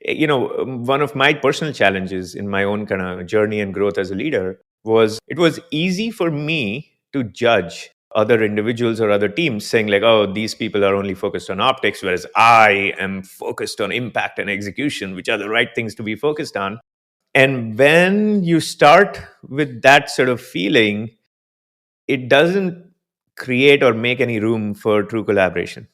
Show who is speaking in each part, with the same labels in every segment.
Speaker 1: One of my personal challenges in my own kind of journey and growth as a leader was it was easy for me to judge other individuals or other teams saying like, oh, these people are only focused on optics, whereas I am focused on impact and execution, which are the right things to be focused on. And when you start with that sort of feeling, it doesn't create or make any room for true collaboration.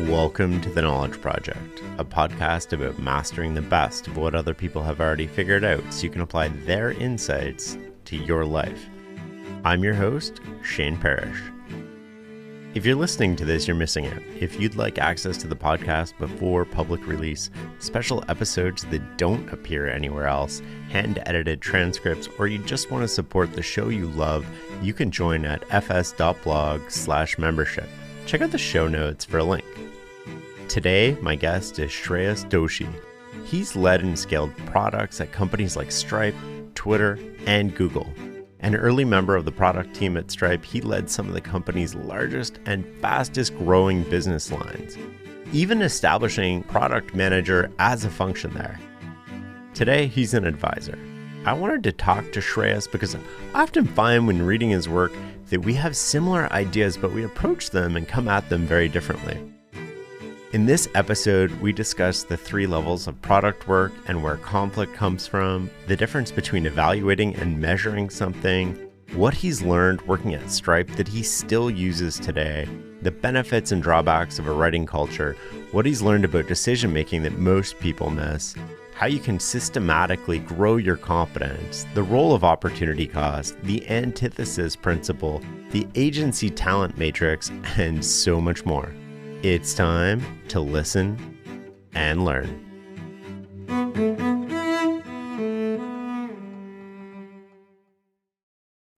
Speaker 2: Welcome to The Knowledge Project, a podcast about mastering the best of what other people have already figured out so you can apply their insights to your life. I'm your host, Shane Parrish. If you're listening to this, you're missing out. If you'd like access to the podcast before public release, special episodes that don't appear anywhere else, hand-edited transcripts, or you just want to support the show you love, you can join at fs.blog/membership. Check out the show notes for a link. Today, my guest is Shreyas Doshi. He's led and scaled products at companies like Stripe, Twitter, and Google. An early member of the product team at Stripe, he led some of the company's largest and fastest growing business lines, even establishing product manager as a function there. Today, he's an advisor. I wanted to talk to Shreyas because I often find when reading his work that we have similar ideas, but we approach them and come at them very differently. In this episode, we discuss the 3 levels of product work and where conflict comes from, the difference between evaluating and measuring something, what he's learned working at Stripe that he still uses today, the benefits and drawbacks of a writing culture, what he's learned about decision making that most people miss, how you can systematically grow your competence, the role of opportunity cost, the antithesis principle, the agency talent matrix, and so much more. It's time to listen and learn.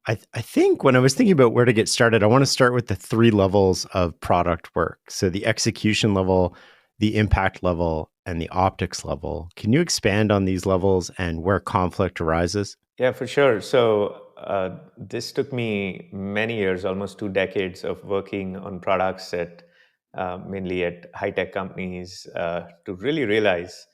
Speaker 2: I think when I was thinking about where to get started, I want to start with the 3 levels of product work. So the execution level, the impact level, and the optics level. Can you expand on these levels and where conflict arises?
Speaker 1: Yeah, for sure. So this took me many years, almost 2 decades of working on products mainly at high-tech companies to really realize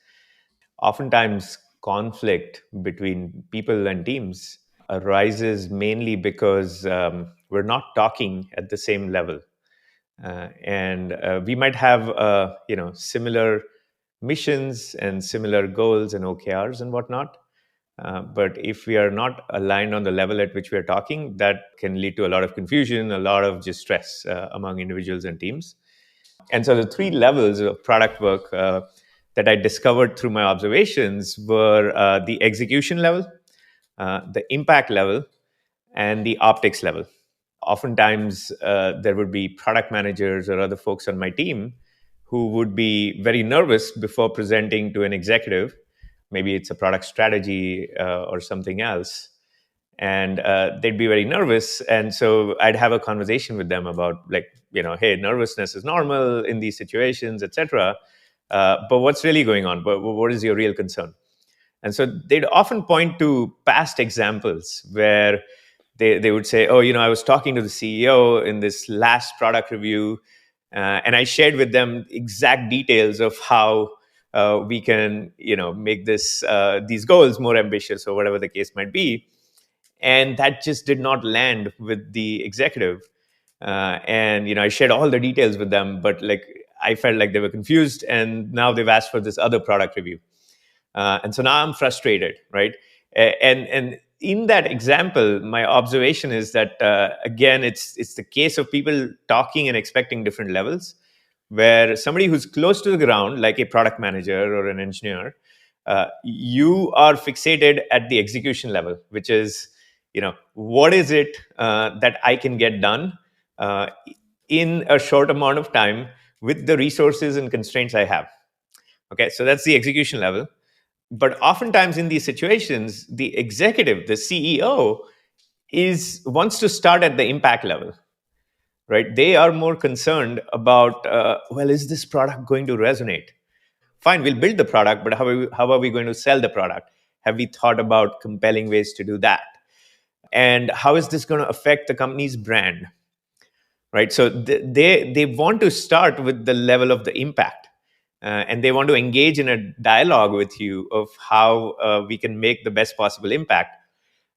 Speaker 1: oftentimes conflict between people and teams arises mainly because we're not talking at the same level. And we might have similar missions and similar goals and OKRs and whatnot. But if we are not aligned on the level at which we are talking, that can lead to a lot of confusion, a lot of just stress among individuals and teams. And so the 3 levels of product work that I discovered through my observations were the execution level, the impact level, and the optics level. Oftentimes, there would be product managers or other folks on my team who would be very nervous before presenting to an executive. Maybe it's a product strategy or something else. And they'd be very nervous. And so I'd have a conversation with them about hey, nervousness is normal in these situations, etc. But what's really going on? What is your real concern? And so they'd often point to past examples where they would say, oh, I was talking to the CEO in this last product review, and I shared with them exact details of how we can, make these goals more ambitious or whatever the case might be. And that just did not land with the executive. And I shared all the details with them, but I felt like they were confused, and now they've asked for this other product review. And so now I'm frustrated, right? And in that example, my observation is that, again, it's the case of people talking and expecting different levels, where somebody who's close to the ground, like a product manager or an engineer, you are fixated at the execution level, which is, what is it that I can get done in a short amount of time with the resources and constraints I have. Okay, so that's the execution level. But oftentimes in these situations, the executive, the CEO, wants to start at the impact level, right? They are more concerned about, is this product going to resonate? fine, we'll build the product, but how are we going to sell the product? Have we thought about compelling ways to do that? And how is this going to affect the company's brand? Right. So they want to start with the level of the impact, and they want to engage in a dialogue with you of how we can make the best possible impact.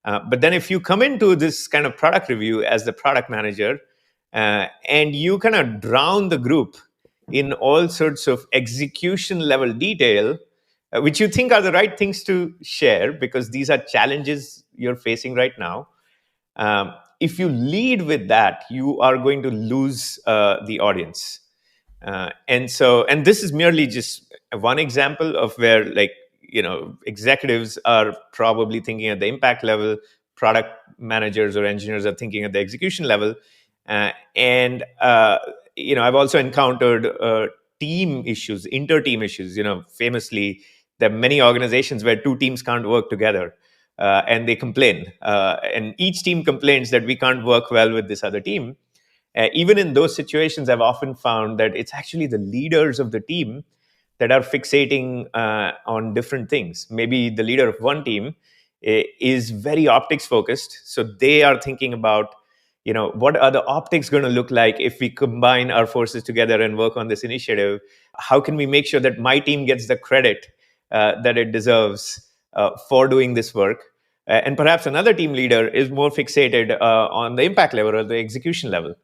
Speaker 1: But then if you come into this kind of product review as the product manager, and you kind of drown the group in all sorts of execution level detail, which you think are the right things to share because these are challenges you're facing right now. If you lead with that, you are going to lose the audience. And this is merely just one example of where, like, executives are probably thinking at the impact level, product managers or engineers are thinking at the execution level. And I've also encountered team issues, inter-team issues. Famously, there are many organizations where two teams can't work together, and they complain. And each team complains that we can't work well with this other team. Even in those situations, I've often found that it's actually the leaders of the team that are fixating on different things. Maybe the leader of one team is very optics focused. So they are thinking about, what are the optics going to look like if we combine our forces together and work on this initiative? How can we make sure that my team gets the credit that it deserves for doing this work? And perhaps another team leader is more fixated on the impact level or the execution level.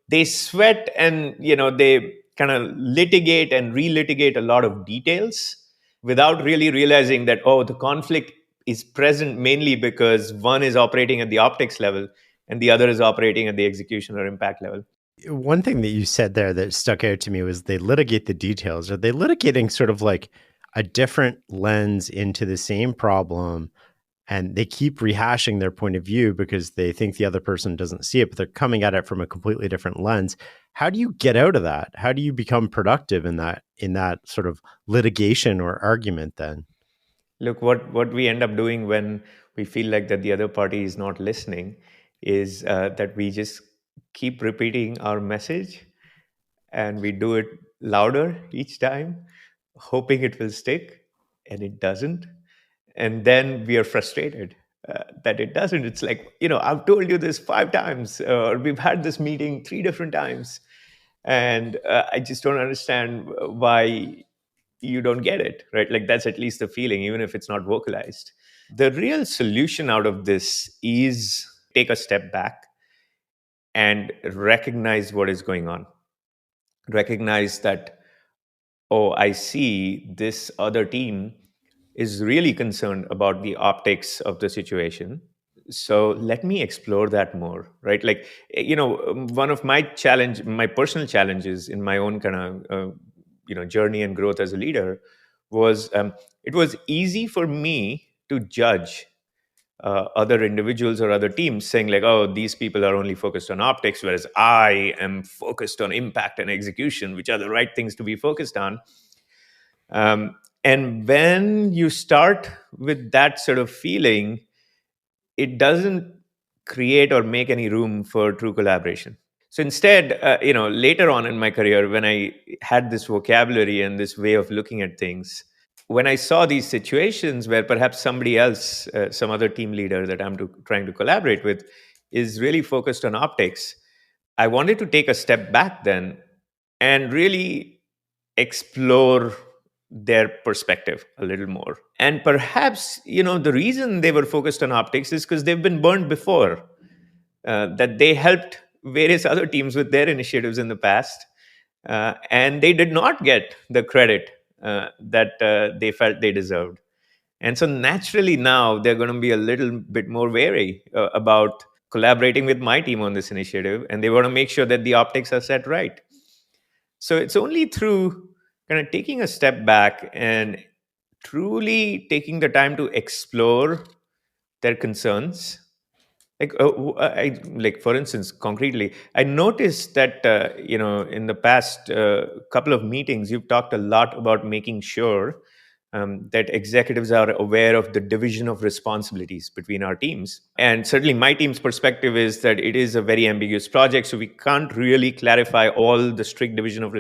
Speaker 1: They sweat and they kind of litigate and relitigate a lot of details without really realizing that, oh, the conflict is present mainly because one is operating at the optics level and the other is operating at the execution or impact level.
Speaker 2: One thing that you said there that stuck out to me was they litigate the details. Are they litigating sort of like a different lens into the same problem, and they keep rehashing their point of view because they think the other person doesn't see it, but they're coming at it from a completely different lens? How do you get out of that? How do you become productive in that sort of litigation or argument then?
Speaker 1: Look, what we end up doing when we feel like that the other party is not listening is that we just keep repeating our message, and we do it louder each time, hoping it will stick, and it doesn't. And then we are frustrated that it doesn't. It's like, I've told you this 5 times, or we've had this meeting 3 different times, and I just don't understand why you don't get it, right? Like, that's at least the feeling, even if it's not vocalized. The real solution out of this is take a step back and recognize what is going on. Recognize that, oh, I see this other team is really concerned about the optics of the situation. So let me explore that more, right? Like, one of my personal challenges in my own kind of, journey and growth as a leader was, it was easy for me to judge other individuals or other teams, saying like, oh, these people are only focused on optics, whereas I am focused on impact and execution, which are the right things to be focused on. And when you start with that sort of feeling, it doesn't create or make any room for true collaboration. So instead, later on in my career, when I had this vocabulary and this way of looking at things, when I saw these situations where perhaps somebody else, some other team leader that trying to collaborate with, is really focused on optics, I wanted to take a step back then and really explore their perspective a little more. And perhaps, the reason they were focused on optics is because they've been burned before, that they helped various other teams with their initiatives in the past, and they did not get the credit that they felt they deserved. And so naturally now they're going to be a little bit more wary about collaborating with my team on this initiative, and they want to make sure that the optics are set right. So it's only through kind of taking a step back and truly taking the time to explore their concerns. Like for instance, concretely, I noticed that in the past couple of meetings, you've talked a lot about making sure that executives are aware of the division of responsibilities between our teams. And certainly, my team's perspective is that it is a very ambiguous project, so we can't really clarify all the strict division of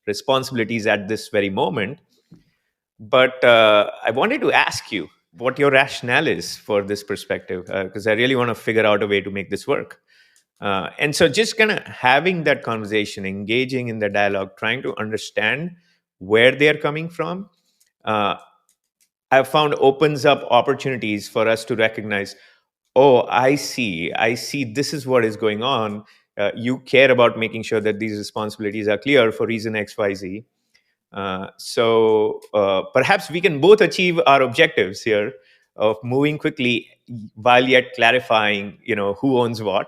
Speaker 1: responsibilities at this very moment. But I wanted to ask you what your rationale is for this perspective, because I really want to figure out a way to make this work. And so, just kind of having that conversation, engaging in the dialogue, trying to understand where they're coming from, uh, I've found opens up opportunities for us to recognize, oh, I see, this is what is going on. You care about making sure that these responsibilities are clear for reason XYZ. So perhaps we can both achieve our objectives here of moving quickly while yet clarifying, who owns what.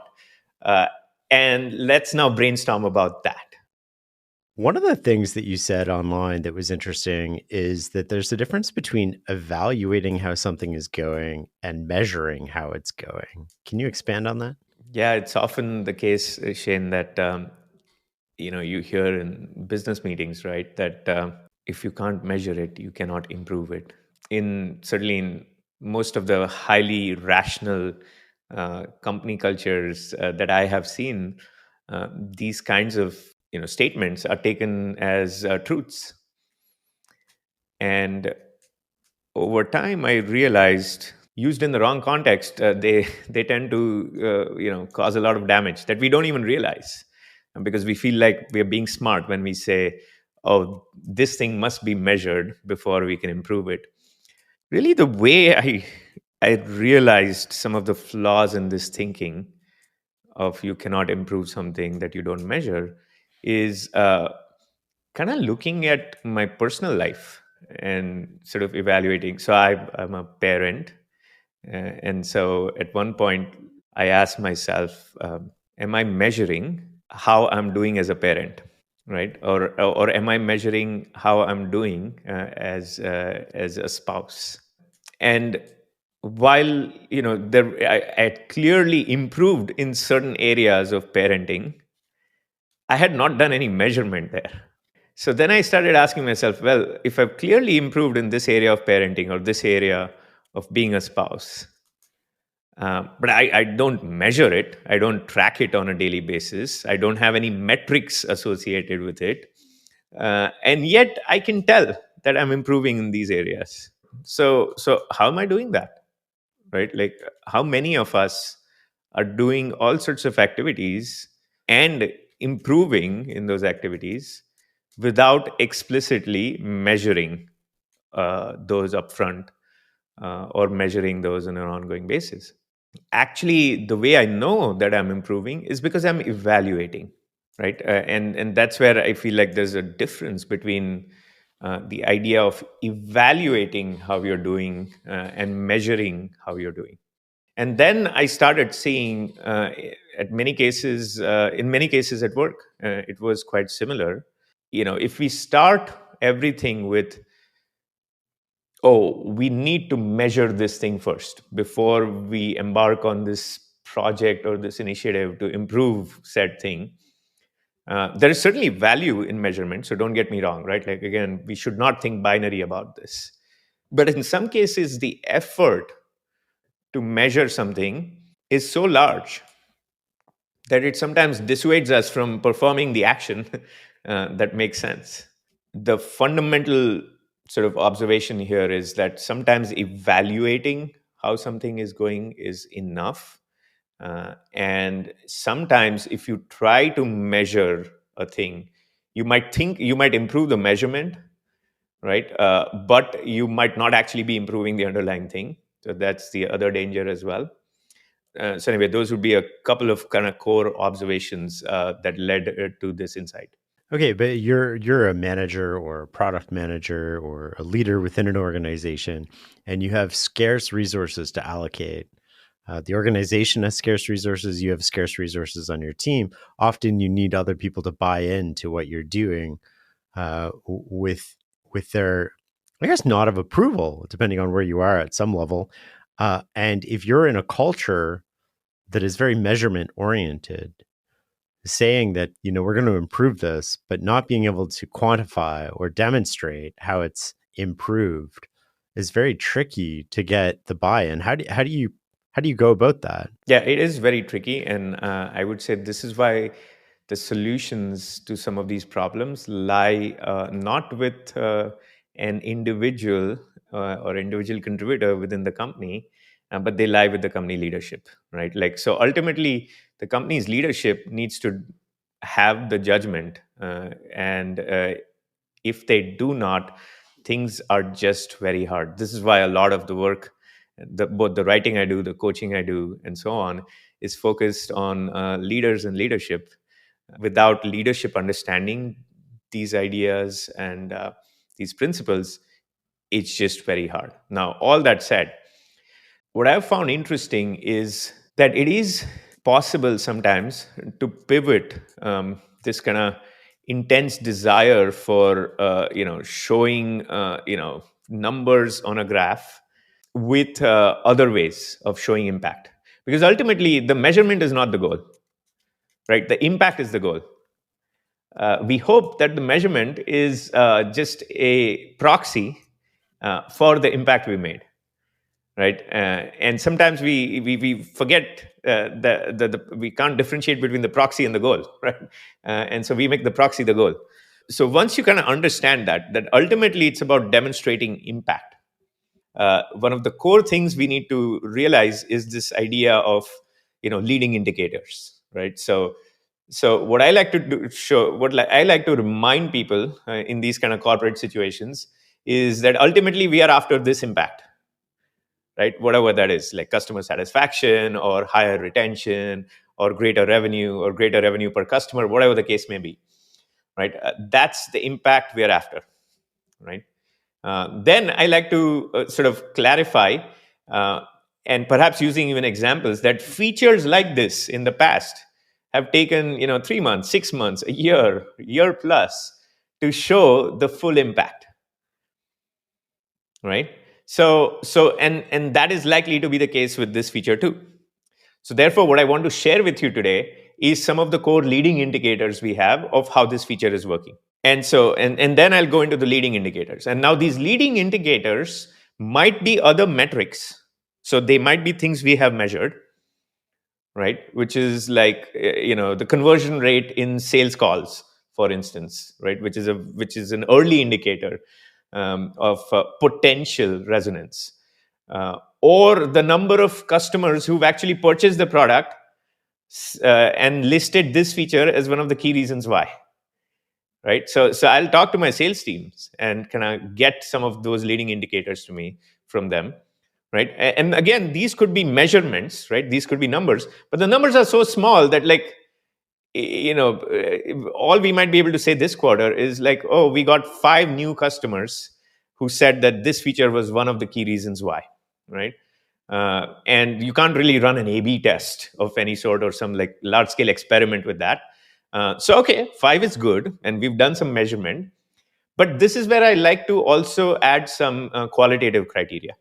Speaker 1: Uh, and let's now brainstorm about that.
Speaker 2: One of the things that you said online that was interesting is that there's a difference between evaluating how something is going and measuring how it's going. Can you expand on that?
Speaker 1: Yeah, it's often the case, Shane, that you hear in business meetings, right? That if you can't measure it, you cannot improve it. In certainly in most of the highly rational company cultures that I have seen, these kinds of statements are taken as truths. And over time, I realized, used in the wrong context, they tend to cause a lot of damage that we don't even realize. And because we feel like we are being smart when we say, oh, this thing must be measured before we can improve it. Really, the way I realized some of the flaws in this thinking of you cannot improve something that you don't measure is kind of looking at my personal life and sort of evaluating. So I'm a parent, and so at one point I asked myself, am I measuring how I'm doing as a parent, right? Or am I measuring how I'm doing as a spouse? And while I had clearly improved in certain areas of parenting, I had not done any measurement there. So then I started asking myself, well, if I've clearly improved in this area of parenting or this area of being a spouse, but I don't measure it, I don't track it on a daily basis, I don't have any metrics associated with it, and yet I can tell that I'm improving in these areas. So how am I doing that? Right? Like, how many of us are doing all sorts of activities and improving in those activities without explicitly measuring those upfront, or measuring those on an ongoing basis? Actually, the way I know that I'm improving is because I'm evaluating, right? And that's where I feel like there's a difference between the idea of evaluating how you're doing and measuring how you're doing. And then I started seeing, in many cases at work, it was quite similar. If we start everything with, oh, we need to measure this thing first before we embark on this project or this initiative to improve said thing. There is certainly value in measurement, so don't get me wrong, right? Like, again, we should not think binary about this. But in some cases, the effort to measure something is so large that it sometimes dissuades us from performing the action that makes sense. The fundamental sort of observation here is that sometimes evaluating how something is going is enough. And sometimes, if you try to measure a thing, you might think you might improve the measurement, right? But you might not actually be improving the underlying thing. So that's the other danger as well. So anyway, those would be a couple of kind of core observations that led to this insight.
Speaker 2: Okay, but you're a manager or a product manager or a leader within an organization, and you have scarce resources to allocate. The organization has scarce resources. You have scarce resources on your team. Often, you need other people to buy into what you're doing with their, I guess, nod of approval, depending on where you are at some level. And if you're in a culture that is very measurement oriented, saying that, we're going to improve this, but not being able to quantify or demonstrate how it's improved is very tricky to get the buy-in. How do you go about that?
Speaker 1: Yeah, it is very tricky. And I would say this is why the solutions to some of these problems lie not with an individual or individual contributor within the company, but they lie with the company leadership, right? Like, so ultimately, the company's leadership needs to have the judgment, and if they do not, things are just very hard. This is why a lot of the work, both the writing I do, the coaching I do, and so on, is focused on leaders and leadership. Without leadership understanding these ideas and these principles, it's just very hard. Now, all that said, what I've found interesting is that it is possible sometimes to pivot this kind of intense desire for showing numbers on a graph with other ways of showing impact, because ultimately the measurement is not the goal, right? The impact is the goal. We hope that the measurement is just a proxy for the impact we made, right? And sometimes we forget we can't differentiate between the proxy and the goal, right? And so we make the proxy the goal. So once you kind of understand that ultimately it's about demonstrating impact, one of the core things we need to realize is this idea of leading indicators, right? So what I like to do, I like to remind people in these kind of corporate situations is that ultimately we are after this impact, right? Whatever that is, like customer satisfaction or higher retention or greater revenue per customer, whatever the case may be, right? That's the impact we are after, right? Then I like to sort of clarify, uh, and perhaps using even examples, that features like this in the past have taken 3 months, 6 months, a year plus to show the full impact, right? And that is likely to be the case with this feature too. So therefore, what I want to share with you today is some of the core leading indicators we have of how this feature is working. And then I'll go into the leading indicators. And now these leading indicators might be other metrics. So they might be things we have measured, right? Which is like the conversion rate in sales calls, for instance, right? Which is an early indicator of potential resonance, or the number of customers who've actually purchased the product and listed this feature as one of the key reasons why, right? So I'll talk to my sales teams and kind of get some of those leading indicators to me from them, right? And again, these could be measurements, right? These could be numbers, but the numbers are so small that, like, all we might be able to say this quarter is like, oh, we got 5 new customers who said that this feature was one of the key reasons why, right? And you can't really run an A/B test of any sort or some like large scale experiment with that. So okay, 5 is good, and we've done some measurement, but this is where I like to also add some qualitative criteria,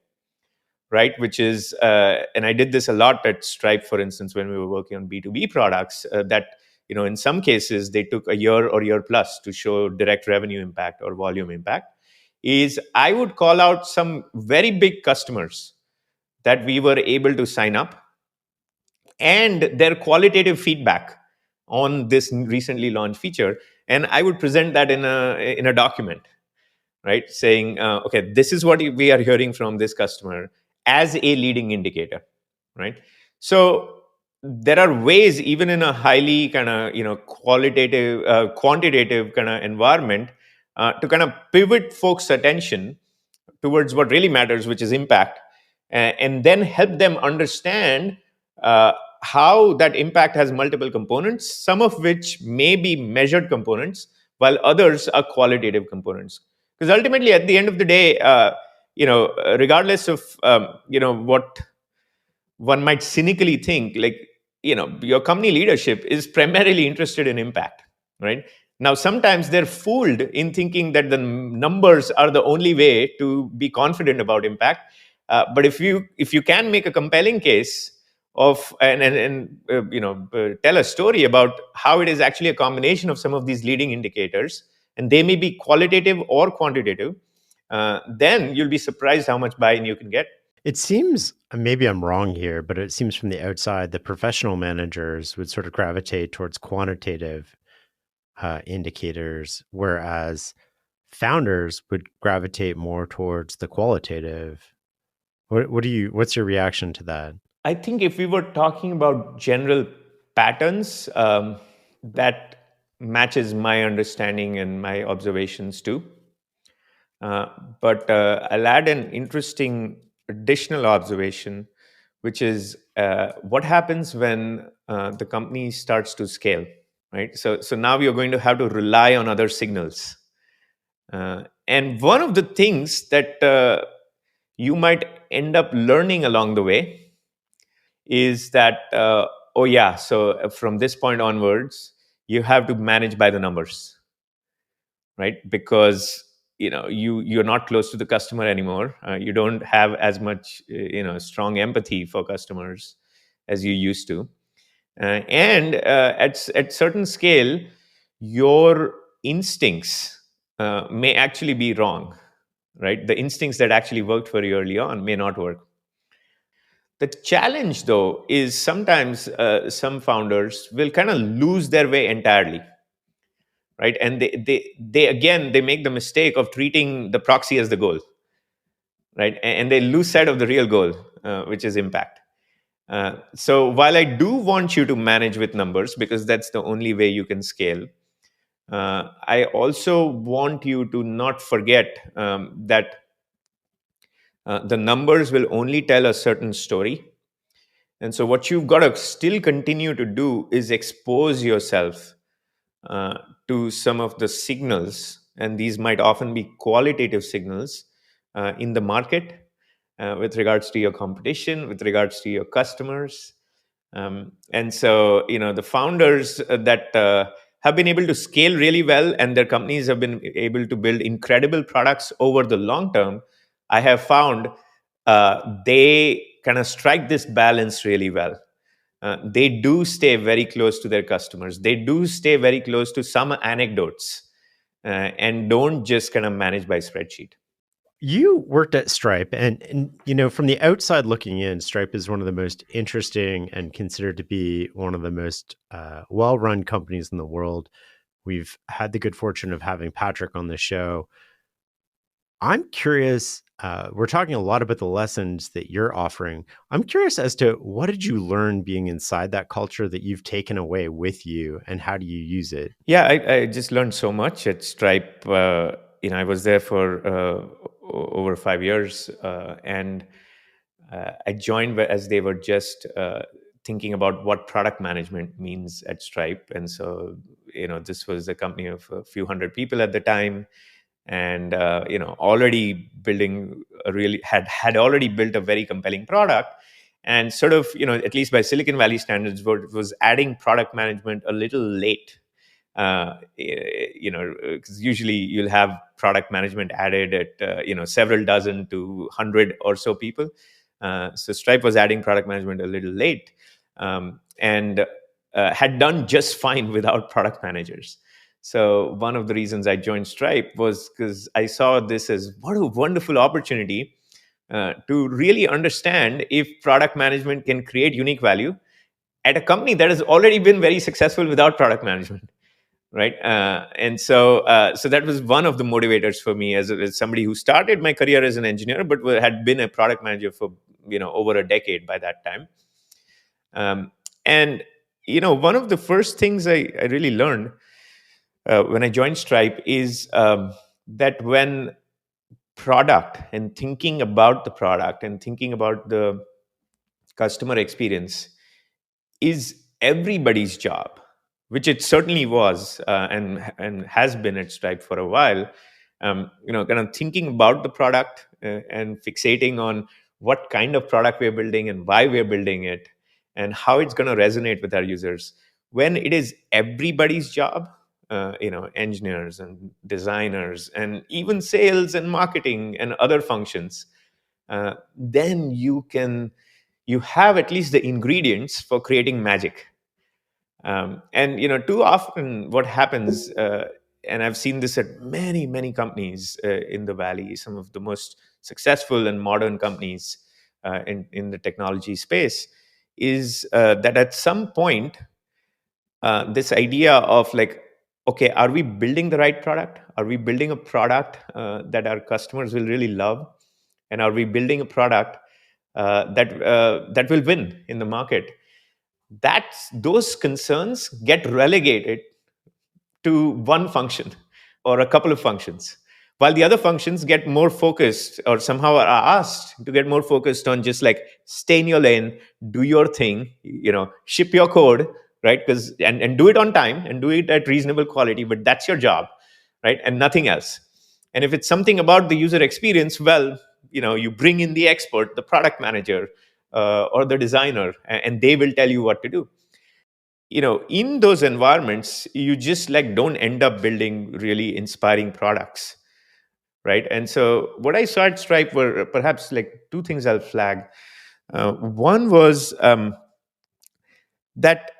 Speaker 1: right? Which is, and I did this a lot at Stripe, for instance, when we were working on B2B products, that in some cases they took a year or year plus to show direct revenue impact or volume impact. Is I would call out some very big customers that we were able to sign up and their qualitative feedback on this recently launched feature, and I would present that in a document, right? Saying, okay, this is what we are hearing from this customer as a leading indicator, right? So there are ways, even in a highly kind of qualitative quantitative kind of environment, to kind of pivot folks' attention towards what really matters, which is impact, and then help them understand how that impact has multiple components, some of which may be measured components, while others are qualitative components. Because ultimately, at the end of the day, regardless of what one might cynically think, like, your company leadership is primarily interested in impact, right? Now sometimes they're fooled in thinking that the numbers are the only way to be confident about impact, but if you can make a compelling case of and tell a story about how it is actually a combination of some of these leading indicators, and they may be qualitative or quantitative, then you'll be surprised how much buy-in you can get.
Speaker 2: It seems, maybe I'm wrong here, but it seems from the outside, the professional managers would sort of gravitate towards quantitative indicators, whereas founders would gravitate more towards the qualitative. What's your reaction to that?
Speaker 1: I think if we were talking about general patterns, that matches my understanding and my observations too. Uh, but I'll add an interesting additional observation, which is what happens when the company starts to scale, right? So now you're going to have to rely on other signals. And one of the things that you might end up learning along the way is that, oh, yeah, so from this point onwards, you have to manage by the numbers, right? Because you're not close to the customer anymore. You don't have as much strong empathy for customers as you used to. And at certain scale, your instincts may actually be wrong, right? The instincts that actually worked for you early on may not work. The challenge, though, is sometimes some founders will kind of lose their way entirely, right? And they again they make the mistake of treating the proxy as the goal, right? And they lose sight of the real goal, which is impact. So while I do want you to manage with numbers because that's the only way you can scale, I also want you to not forget that the numbers will only tell a certain story. And so, what you've got to still continue to do is expose yourself uh, to some of the signals, and these might often be qualitative signals in the market with regards to your competition, with regards to your customers. And so, the founders that have been able to scale really well and their companies have been able to build incredible products over the long term, I have found they kind of strike this balance really well. They do stay very close to their customers. They do stay very close to some anecdotes and don't just kind of manage by spreadsheet.
Speaker 2: You worked at Stripe, and from the outside looking in, Stripe is one of the most interesting and considered to be one of the most well-run companies in the world. We've had the good fortune of having Patrick on the show. I'm curious. We're talking a lot about the lessons that you're offering. I'm curious as to what did you learn being inside that culture that you've taken away with you, and how do you use it?
Speaker 1: Yeah, I just learned so much at Stripe. I was there for over 5 years, and I joined as they were just thinking about what product management means at Stripe. And so, this was a company of a few hundred people at the time, and already building a really had already built a very compelling product, and sort of at least by Silicon Valley standards, was adding product management a little late. Because usually you'll have product management added at several dozen to 100 or so people. So Stripe was adding product management a little late, and had done just fine without product managers. So one of the reasons I joined Stripe was because I saw this as what a wonderful opportunity to really understand if product management can create unique value at a company that has already been very successful without product management, right? And so that was one of the motivators for me as somebody who started my career as an engineer but had been a product manager for over a decade by that time. And one of the first things I really learned when I joined Stripe is that when product and thinking about the product and thinking about the customer experience is everybody's job, which it certainly was, and has been at Stripe for a while. Kind of thinking about the product and fixating on what kind of product we're building and why we're building it and how it's going to resonate with our users. When it is everybody's job, engineers and designers and even sales and marketing and other functions, then you have at least the ingredients for creating magic. And too often what happens, and I've seen this at many companies in the valley, some of the most successful and modern companies in the technology space, is that at some point this idea of like, okay, are we building the right product? Are we building a product that our customers will really love? And are we building a product that will win in the market? That's those concerns get relegated to one function or a couple of functions, while the other functions get more focused or somehow are asked to get more focused on just like stay in your lane, do your thing, ship your code, right? Because and do it on time and do it at reasonable quality, but that's your job, right? And nothing else. And if it's something about the user experience, well, you bring in the expert, the product manager, or the designer, and they will tell you what to do. In those environments, you just like don't end up building really inspiring products, right? And so what I saw at Stripe were perhaps like two things I'll flag. One was that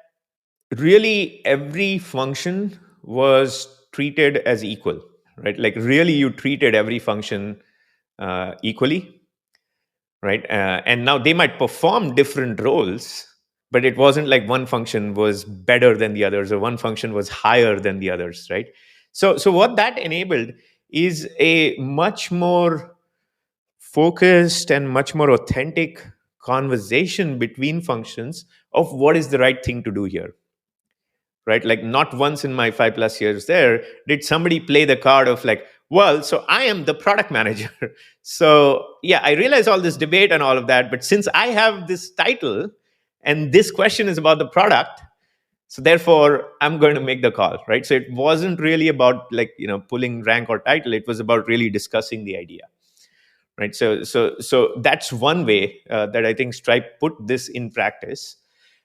Speaker 1: really every function was treated as equal, right? Like really you treated every function equally, right? And now they might perform different roles, but it wasn't like one function was better than the others or one function was higher than the others, right? So what that enabled is a much more focused and much more authentic conversation between functions of what is the right thing to do here, right? Like not once in my 5+ years there did somebody play the card of like, well, so I am the product manager. So yeah, I realize all this debate and all of that, but since I have this title and this question is about the product, so therefore I'm going to make the call, right? So it wasn't really about like pulling rank or title, it was about really discussing the idea, right? So that's one way that I think Stripe put this in practice.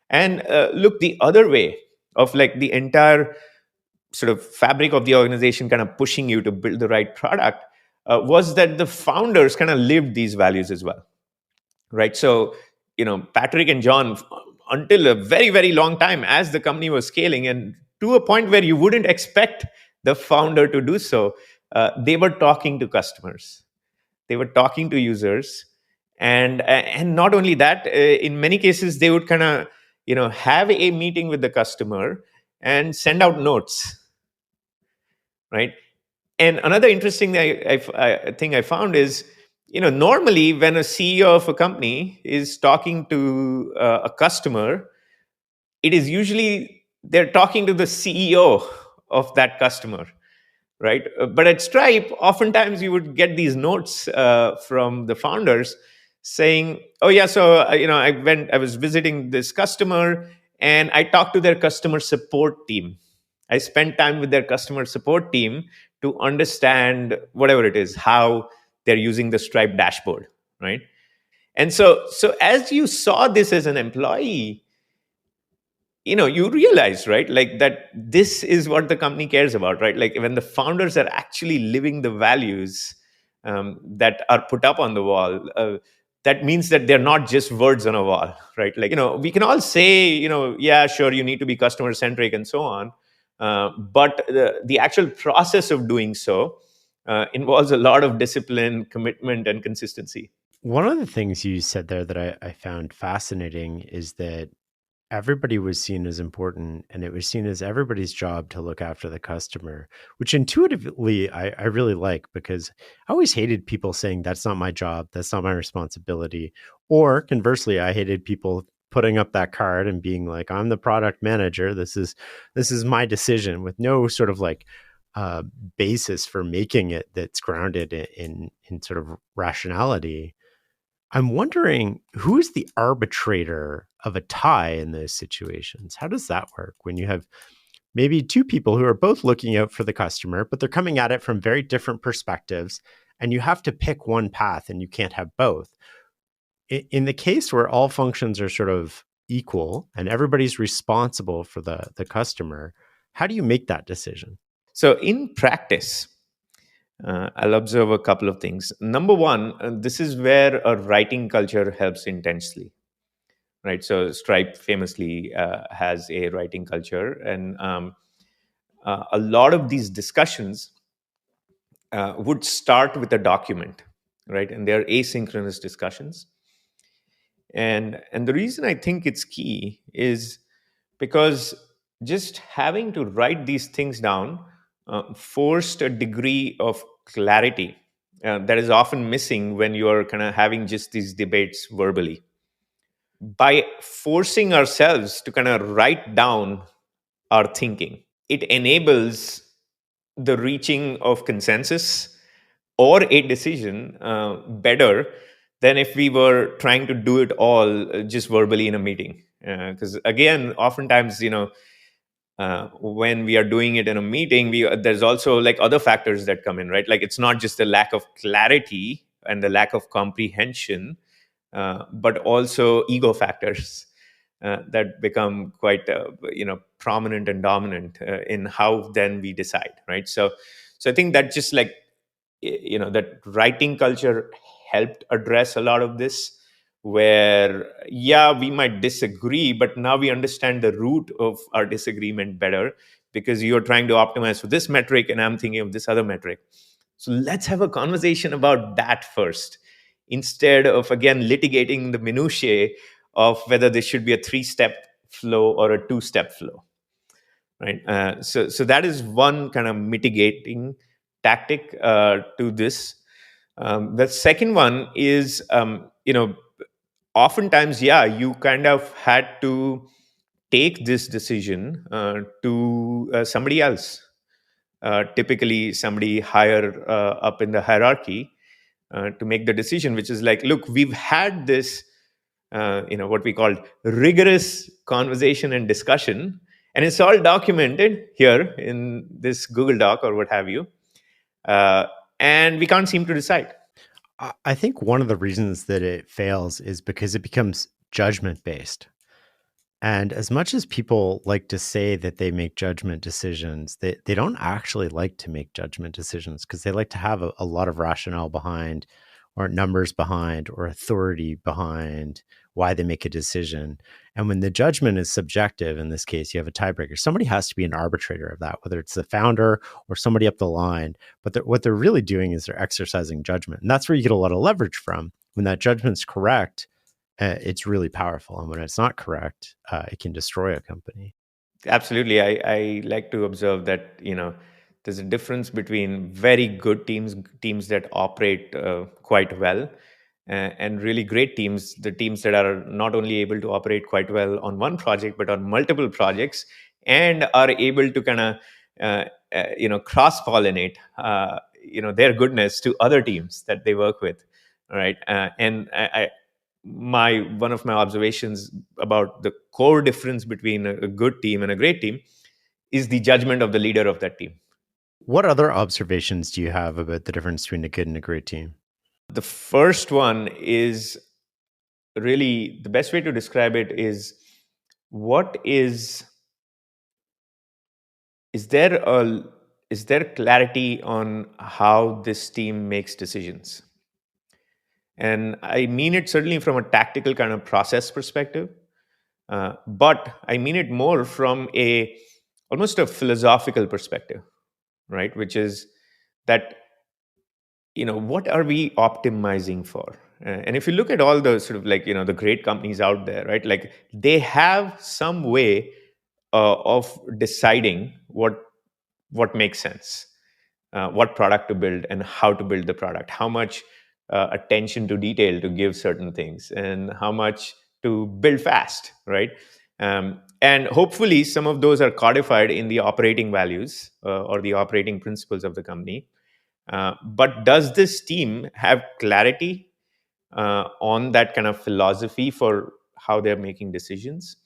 Speaker 1: And look, the other way of like the entire sort of fabric of the organization kind of pushing you to build the right product was that the founders kind of lived these values as well, right? So Patrick and John, until a very very long time as the company was scaling and to a point where you wouldn't expect the founder to do so, they were talking to customers, they were talking to users, and not only that, in many cases they would kind of have a meeting with the customer and send out notes, right? And another interesting thing I found is, normally when a CEO of a company is talking to a customer, it is usually they're talking to the CEO of that customer, right? But at Stripe, oftentimes you would get these notes from the founders saying, "Oh yeah, so I was visiting this customer, and I talked to their customer support team. I spent time with their customer support team to understand whatever it is, how they're using the Stripe dashboard, right?" And so as you saw this as an employee, you realize, right, like that this is what the company cares about, right? Like when the founders are actually living the values that are put up on the wall, that means that they're not just words on a wall, right? Like we can all say, yeah, sure, you need to be customer centric and so on, but the actual process of doing so involves a lot of discipline, commitment, and consistency.
Speaker 2: One of the things you said there that I found fascinating is that everybody was seen as important and it was seen as everybody's job to look after the customer, which intuitively I really like, because I always hated people saying that's not my job, that's not my responsibility. Or conversely, I hated people putting up that card and being like, I'm the product manager, this is my decision, with no sort of like basis for making it that's grounded in sort of rationality. I'm wondering, who's the arbitrator of a tie in those situations? How does that work when you have maybe two people who are both looking out for the customer, but they're coming at it from very different perspectives, and you have to pick one path and you can't have both? In the case where all functions are sort of equal and everybody's responsible for the customer, how do you make that decision?
Speaker 1: So in practice, I'll observe a couple of things. Number one, this is where a writing culture helps intensely, right? So Stripe famously has a writing culture, and a lot of these discussions would start with a document, right? And they're asynchronous discussions. And the reason I think it's key is because just having to write these things down forced a degree of clarity that is often missing when you're kind of having just these debates verbally. By forcing ourselves to kind of write down our thinking, it enables the reaching of consensus or a decision better than if we were trying to do it all just verbally in a meeting. Because again, oftentimes, when we are doing it in a meeting, there's also like other factors that come in, right? Like it's not just the lack of clarity and the lack of comprehension, but also ego factors that become quite prominent and dominant in how then we decide, right? So I think that just like that writing culture helped address a lot of this, where yeah, we might disagree, but now we understand the root of our disagreement better, because you're trying to optimize for this metric and I'm thinking of this other metric. So let's have a conversation about that first, instead of again litigating the minutiae of whether this should be a 3-step flow or a 2-step flow, right? So that is one kind of mitigating tactic to this. The second one is, oftentimes, yeah, you kind of had to take this decision to somebody else, typically somebody higher up in the hierarchy, to make the decision, which is like, look, we've had this, what we call rigorous conversation and discussion, and it's all documented here in this Google Doc or what have you, uh, and we can't seem to decide.
Speaker 2: I think one of the reasons that it fails is because it becomes judgment based. And as much as people like to say that they make judgment decisions, they don't actually like to make judgment decisions because they like to have a lot of rationale behind, or numbers behind, or authority behind why they make a decision. And when the judgment is subjective, in this case, you have a tiebreaker. Somebody has to be an arbitrator of that, whether it's the founder or somebody up the line. But what they're really doing is they're exercising judgment. And that's where you get a lot of leverage from. When that judgment's correct, it's really powerful. And when it's not correct, it can destroy a company.
Speaker 1: Absolutely. I like to observe that, there's a difference between very good teams that operate quite well, and really great teams, the teams that are not only able to operate quite well on one project, but on multiple projects, and are able to kind of, cross pollinate, their goodness to other teams that they work with. Right. And my one of my observations about the core difference between a good team and a great team is the judgment of the leader of that team.
Speaker 2: What other observations do you have about the difference between a good and a great team?
Speaker 1: The first one is really the best way to describe it is, what is there a is there clarity on how this team makes decisions? And I mean it certainly from a tactical kind of process perspective, but I mean it more from a almost a philosophical perspective, right? Which is that, what are we optimizing for? And if you look at all the sort of like, the great companies out there, right? Like they have some way of deciding what makes sense, what product to build and how to build the product, how much attention to detail to give certain things, and how much to build fast, right? And hopefully, some of those are codified in the operating values or the operating principles of the company. But does this team have clarity on that kind of philosophy for how they're making decisions?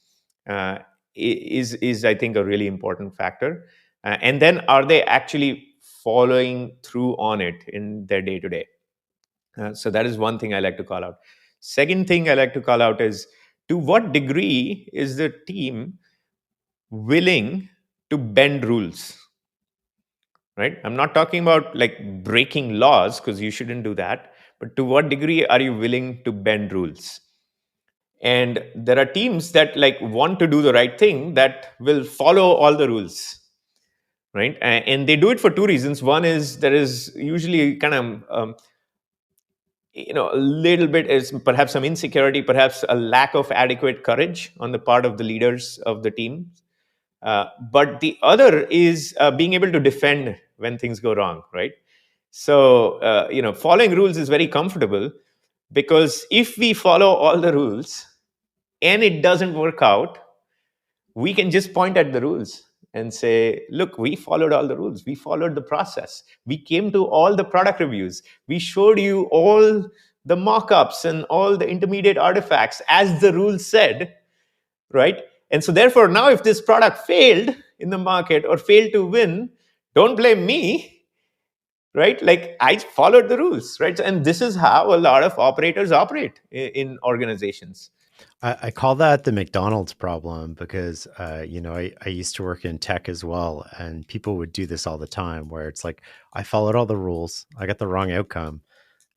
Speaker 1: Is I think a really important factor. And then are they actually following through on it in their day to day? So that is one thing I like to call out. Second thing I like to call out is, to what degree is the team willing to bend rules? Right? I'm not talking about like breaking laws, because you shouldn't do that. But to what degree are you willing to bend rules? And there are teams that like want to do the right thing, that will follow all the rules, right? And they do it for two reasons. One is there is usually kind of a little bit is perhaps some insecurity, perhaps a lack of adequate courage on the part of the leaders of the team, But the other is being able to defend when things go wrong, right? So following rules is very comfortable, because if we follow all the rules and it doesn't work out, we can just point at the rules and say, look, we followed all the rules, we followed the process, we came to all the product reviews, we showed you all the mock-ups and all the intermediate artifacts as the rules said, right? And so therefore, now if this product failed in the market or failed to win, don't blame me, right? Like, I followed the rules, right? And this is how a lot of operators operate in organizations.
Speaker 2: I call that the McDonald's problem because, I used to work in tech as well, and people would do this all the time where it's like, I followed all the rules, I got the wrong outcome.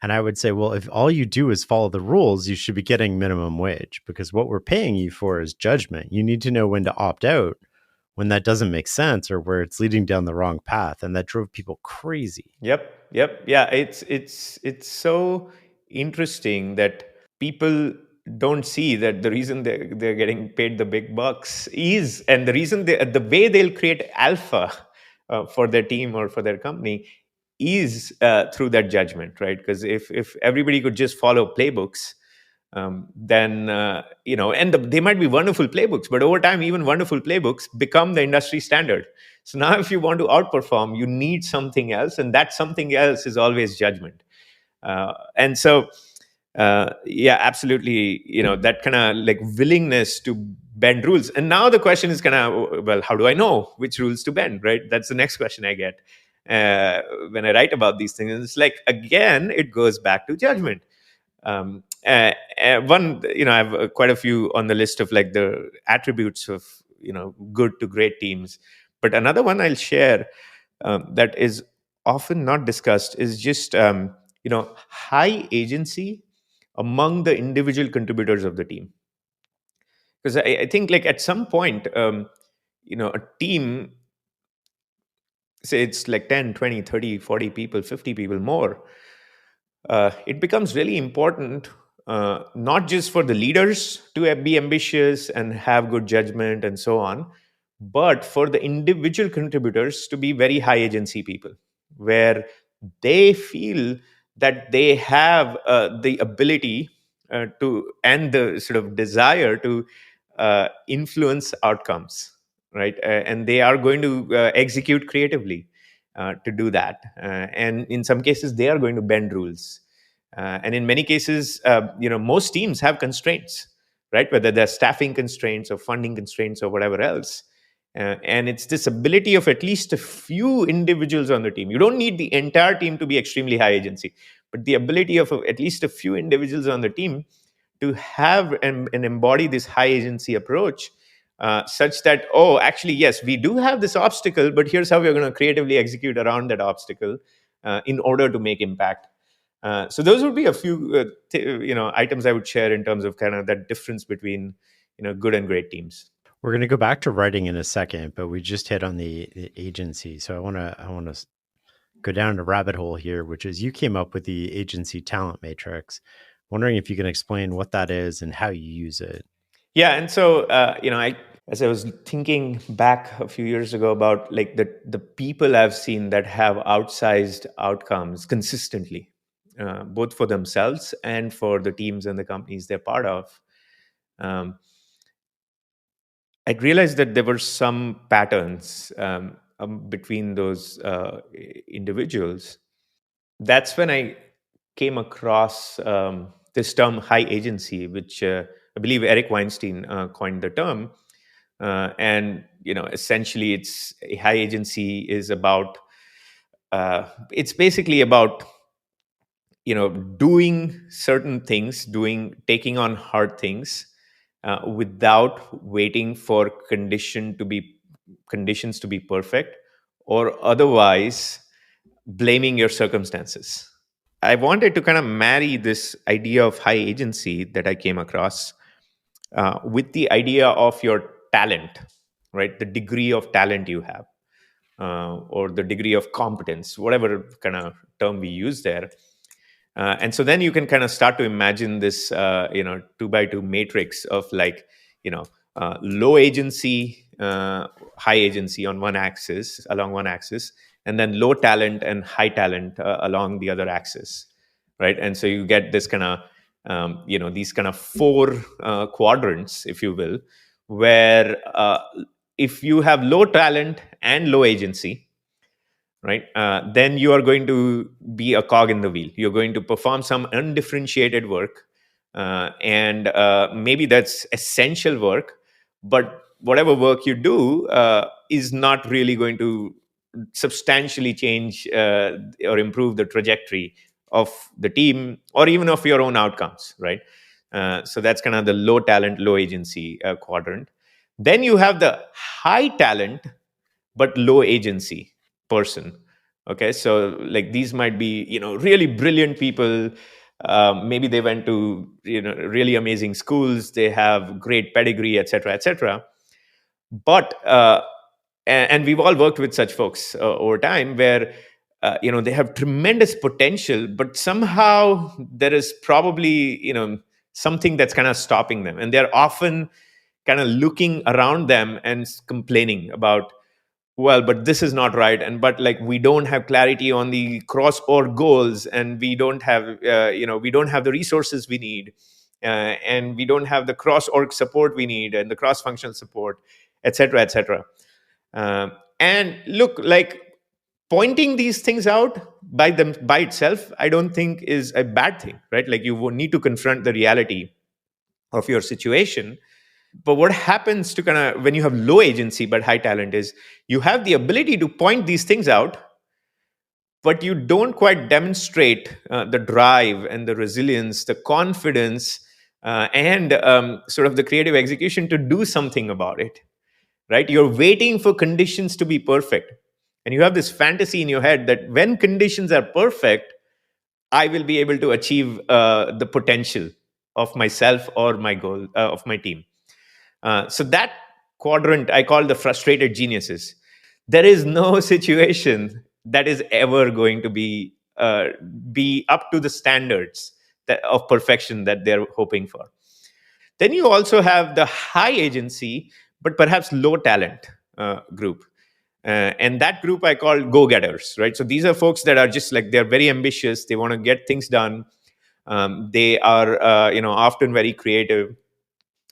Speaker 2: And I would say, well, if all you do is follow the rules, you should be getting minimum wage, because what we're paying you for is judgment. You need to know when to opt out when that doesn't make sense or where it's leading down the wrong path. And that drove people crazy.
Speaker 1: Yep. Yeah, it's so interesting that people don't see that the reason they're getting paid the big bucks is, and the reason the way they'll create alpha for their team or for their company is through that judgment, right? Because if everybody could just follow playbooks, then they might be wonderful playbooks, but over time, even wonderful playbooks become the industry standard. So now, if you want to outperform, you need something else, and that something else is always judgment. And so, yeah, absolutely, that kind of like willingness to bend rules. And now the question is kind of, well, how do I know which rules to bend, right? That's the next question I get when I write about these things. And it's like, again, it goes back to judgment. One, I have quite a few on the list of like the attributes of good to great teams. But another one I'll share that is often not discussed is just high agency among the individual contributors of the team. Because I think like at some point, a team, say it's like 10, 20, 30, 40 people, 50 people more, it becomes really important, not just for the leaders to be ambitious and have good judgment and so on, but for the individual contributors to be very high agency people, where they feel that they have the ability to, and the sort of desire to influence outcomes, right? And they are going to execute creatively to do that. And in some cases, they are going to bend rules. And in many cases, most teams have constraints, right? Whether they're staffing constraints or funding constraints or whatever else. And it's this ability of at least a few individuals on the team. You don't need the entire team to be extremely high agency, but the ability of at least a few individuals on the team to have and embody this high agency approach, such that, oh, actually, yes, we do have this obstacle, but here's how we're going to creatively execute around that obstacle in order to make impact. So those would be a few items I would share in terms of kind of that difference between good and great teams.
Speaker 2: We're going to go back to writing in a second, but we just hit on the agency. So I want to go down a rabbit hole here, which is you came up with the agency talent matrix. Wondering if you can explain what that is and how you use it.
Speaker 1: Yeah, and so as I was thinking back a few years ago about like the people I've seen that have outsized outcomes consistently, both for themselves and for the teams and the companies they're part of, I realized that there were some patterns between those individuals. That's when I came across this term high agency, which I believe Eric Weinstein coined the term. And essentially, it's a high agency is about. It's basically about doing certain things, taking on hard things without waiting for conditions to be perfect, or otherwise blaming your circumstances. I wanted to kind of marry this idea of high agency that I came across with the idea of your talent, right? The degree of talent you have, or the degree of competence, whatever kind of term we use there. And so then you can kind of start to imagine this, 2x2 matrix of like, low agency high agency on one axis, along one axis, and then low talent and high talent along the other axis, right? And so you get this kind of these kind of four quadrants, if you will, where if you have low talent and low agency, right, then you are going to be a cog in the wheel. You're going to perform some undifferentiated work, and maybe that's essential work, but whatever work you do is not really going to substantially change or improve the trajectory of the team or even of your own outcomes, right? So that's kind of the low talent, low agency quadrant. Then you have the high talent but low agency person. Okay, so like these might be really brilliant people. Maybe they went to really amazing schools, they have great pedigree, etc., etc. But and we've all worked with such folks over time, where they have tremendous potential, but somehow there is probably something that's kind of stopping them, and they're often kind of looking around them and complaining about, well, but this is not right, and but like we don't have clarity on the cross org goals, and we don't have we don't have the resources we need, and we don't have the cross org support we need, and the cross functional support, etc., etc. And look, like, pointing these things out by itself, I don't think is a bad thing, right? Like, you will need to confront the reality of your situation. But what happens to kind of when you have low agency but high talent is you have the ability to point these things out, but you don't quite demonstrate the drive and the resilience, the confidence, and sort of the creative execution to do something about it, right? You're waiting for conditions to be perfect. And you have this fantasy in your head that when conditions are perfect, I will be able to achieve the potential of myself or my goal of my team. So that quadrant I call the frustrated geniuses. There is no situation that is ever going to be up to the standards of perfection that they're hoping for. Then you also have the high agency, but perhaps low talent group. And that group I call go-getters, right? So these are folks that are just like, they're very ambitious. They want to get things done. They are, often very creative.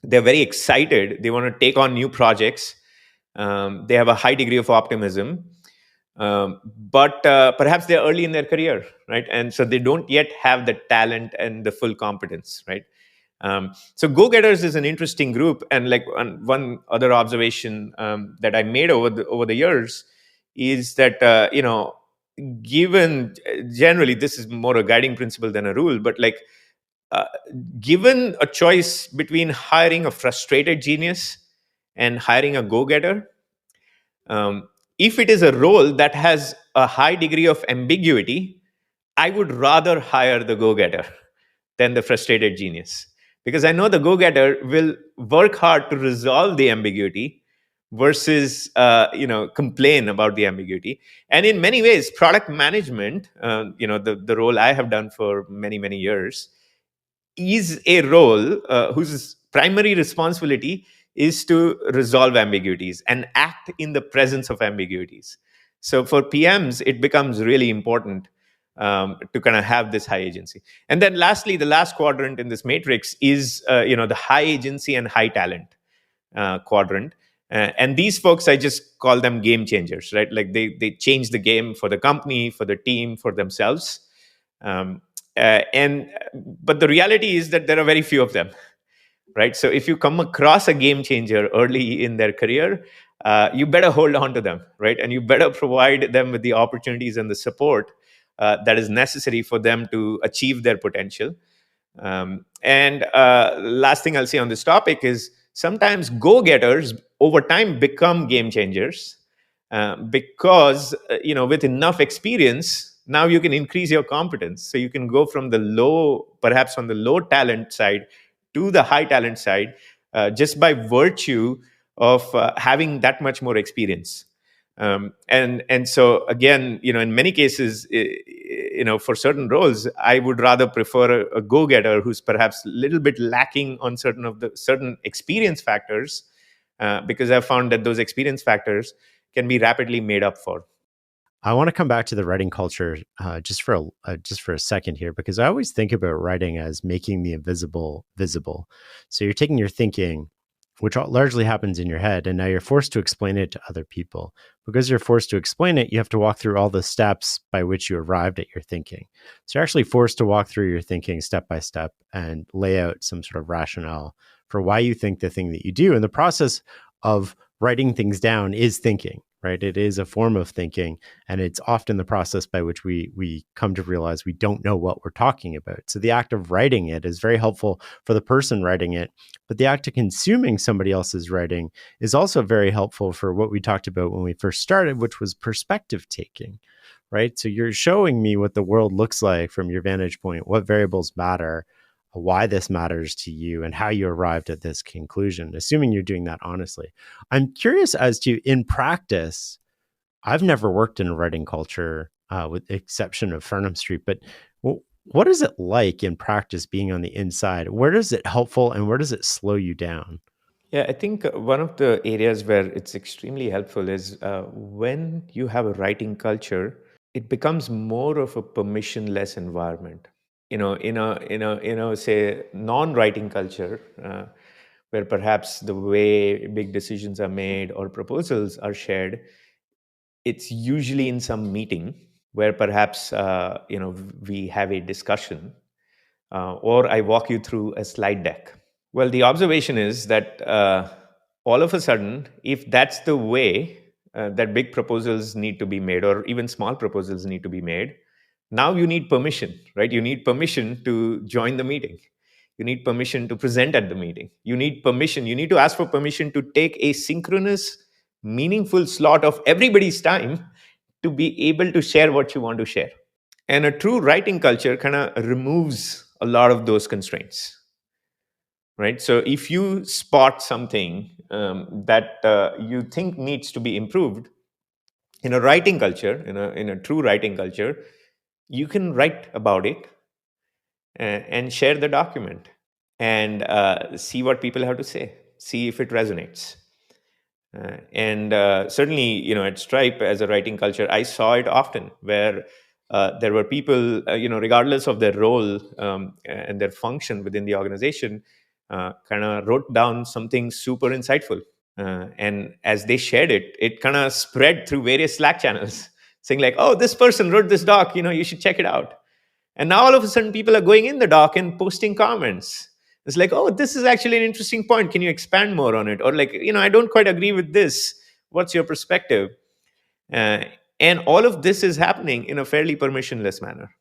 Speaker 1: They're very excited. They want to take on new projects. They have a high degree of optimism. But perhaps they're early in their career, right? And so they don't yet have the talent and the full competence, right? So go-getters is an interesting group. And like one other observation that I made over the years is that given generally, this is more a guiding principle than a rule, but like uh, given a choice between hiring a frustrated genius and hiring a go-getter, um, if it is a role that has a high degree of ambiguity, I would rather hire the go-getter than the frustrated genius, because I know the go-getter will work hard to resolve the ambiguity versus complain about the ambiguity. And in many ways, product management, the role I have done for many years, is a role whose primary responsibility is to resolve ambiguities and act in the presence of ambiguities. So for PMs, it becomes really important to kind of have this high agency. And then lastly, the last quadrant in this matrix is the high agency and high talent quadrant. And these folks, I just call them game changers, right? Like they change the game for the company, for the team, for themselves. Um, but the reality is that there are very few of them, right? So if you come across a game changer early in their career, you better hold on to them, right? And you better provide them with the opportunities and the support that is necessary for them to achieve their potential. And last thing I'll say on this topic is sometimes go-getters over time become game changers because with enough experience, now you can increase your competence. So you can go from perhaps on the low talent side to the high talent side just by virtue of having that much more experience. And so again, in many cases, for certain roles, I would rather prefer a go-getter who's perhaps a little bit lacking on certain experience factors, because I've found that those experience factors can be rapidly made up for.
Speaker 2: I want to come back to the writing culture just for a second here, because I always think about writing as making the invisible visible. So you're taking your thinking, which largely happens in your head, and now you're forced to explain it to other people. Because you're forced to explain it, you have to walk through all the steps by which you arrived at your thinking. So you're actually forced to walk through your thinking step by step and lay out some sort of rationale for why you think the thing that you do. And the process of writing things down is thinking, right? It is a form of thinking, and it's often the process by which we come to realize we don't know what we're talking about. So the act of writing it is very helpful for the person writing it, but the act of consuming somebody else's writing is also very helpful for what we talked about when we first started, which was perspective taking, right? So you're showing me what the world looks like from your vantage point, what variables matter, why this matters to you, and how you arrived at this conclusion, assuming you're doing that honestly. I'm curious as to, in practice, I've never worked in a writing culture, with the exception of Farnham Street, but what is it like in practice being on the inside? Where is it helpful and where does it slow you down?
Speaker 1: Yeah, I think one of the areas where it's extremely helpful is when you have a writing culture, it becomes more of a permissionless environment. In a say non-writing culture, where perhaps the way big decisions are made or proposals are shared, it's usually in some meeting where perhaps we have a discussion, or I walk you through a slide deck. Well, the observation is that all of a sudden, if that's the way that big proposals need to be made, or even small proposals need to be made, now you need permission, right? You need permission to join the meeting. You need permission to present at the meeting. You need permission. You need to ask for permission to take a synchronous, meaningful slot of everybody's time to be able to share what you want to share. And a true writing culture kind of removes a lot of those constraints, right? So if you spot something that you think needs to be improved in a writing culture, in a true writing culture, you can write about it and share the document and see what people have to say, see if it resonates. And certainly, at Stripe, as a writing culture, I saw it often where there were people, regardless of their role and their function within the organization, kind of wrote down something super insightful. And as they shared it, it kind of spread through various Slack channels, saying like, "Oh, this person wrote this doc. You should check it out." And now all of a sudden, people are going in the doc and posting comments. It's like, "Oh, this is actually an interesting point. Can you expand more on it?" Or like, "I don't quite agree with this. What's your perspective?" Uh, and all of this is happening in a fairly permissionless manner.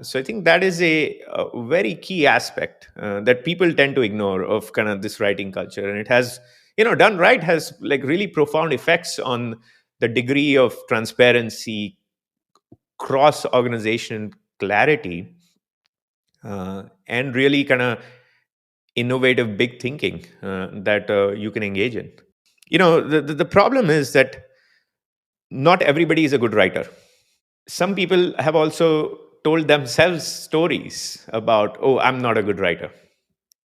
Speaker 1: So I think that is a very key aspect that people tend to ignore of kind of this writing culture, and it has, done right, has like really profound effects on the degree of transparency, cross organization clarity, and really kind of innovative big thinking that you can engage in. The problem is that not everybody is a good writer. Some people have also told themselves stories about, "Oh, I'm not a good writer."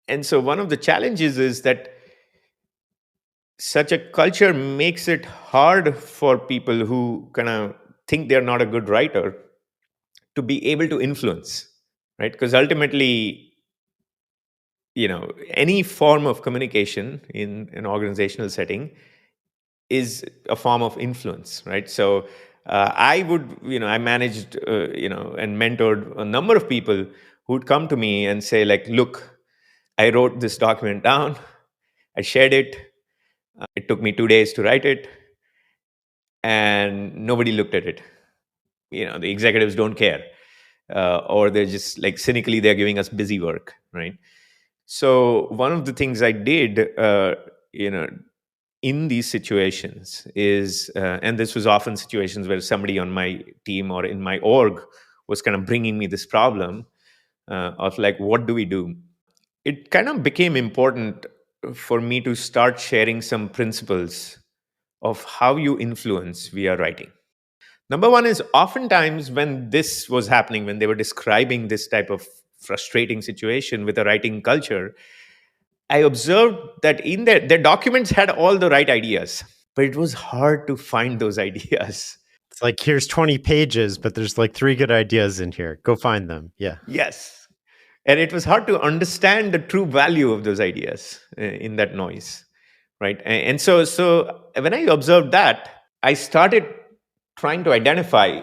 Speaker 1: And so one of the challenges is that such a culture makes it hard for people who kind of think they're not a good writer to be able to influence, right? Because ultimately, any form of communication in an organizational setting is a form of influence, right? So I managed, and mentored a number of people who'd come to me and say like, "Look, I wrote this document down, I shared it, it took me 2 days to write it, and nobody looked at it. The executives don't care, or they're just like cynically they're giving us busy work, right?" So one of the things I did, in these situations is, and this was often situations where somebody on my team or in my org was kind of bringing me this problem of like, what do we do? It kind of became important for me to start sharing some principles of how you influence via writing. Number one is, oftentimes when this was happening, when they were describing this type of frustrating situation with a writing culture, I observed that in their documents had all the right ideas, but it was hard to find those ideas.
Speaker 2: It's like, here's 20 pages, but there's like three good ideas in here. Go find them. Yeah.
Speaker 1: Yes. And it was hard to understand the true value of those ideas in that noise, right? And so when I observed that, I started trying to identify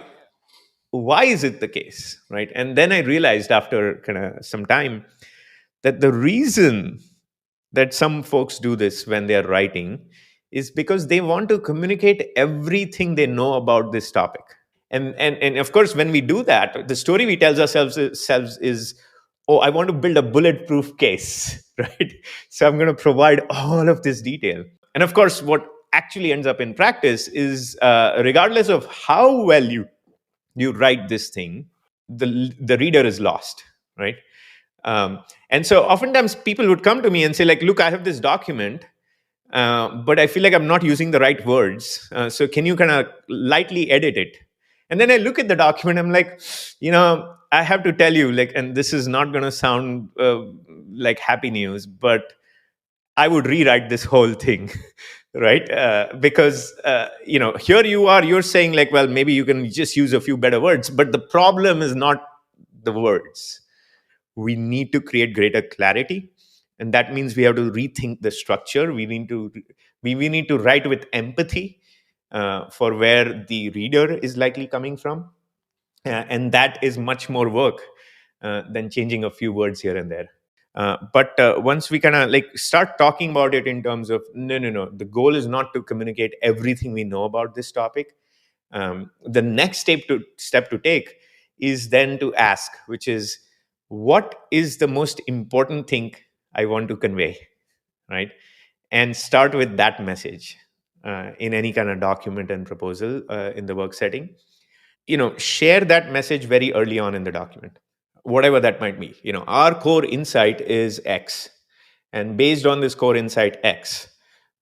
Speaker 1: why is it the case, right? And then I realized after kind of some time that the reason that some folks do this when they're writing is because they want to communicate everything they know about this topic. And of course, when we do that, the story we tell ourselves is, oh, I want to build a bulletproof case, right? So I'm going to provide all of this detail. And of course, what actually ends up in practice is, regardless of how well you write this thing, the reader is lost, right? And so oftentimes people would come to me and say, like, look, I have this document, but I feel like I'm not using the right words. So can you kind of lightly edit it? And then I look at the document, I'm like, I have to tell you, like, and this is not going to sound like happy news, but I would rewrite this whole thing, right? Because here you're saying, like, well, maybe you can just use a few better words, but the problem is not the words. We need to create greater clarity, and that means we have to rethink the structure. We need to write with empathy for where the reader is likely coming from, and that is much more work than changing a few words here and there. But once we kind of like start talking about it in terms of, no, the goal is not to communicate everything we know about this topic. The next step to take is then to ask, which is, what is the most important thing I want to convey, right? And start with that message in any kind of document and proposal in the work setting. Share that message very early on in the document, whatever that might be. Our core insight is X, and based on this core insight X,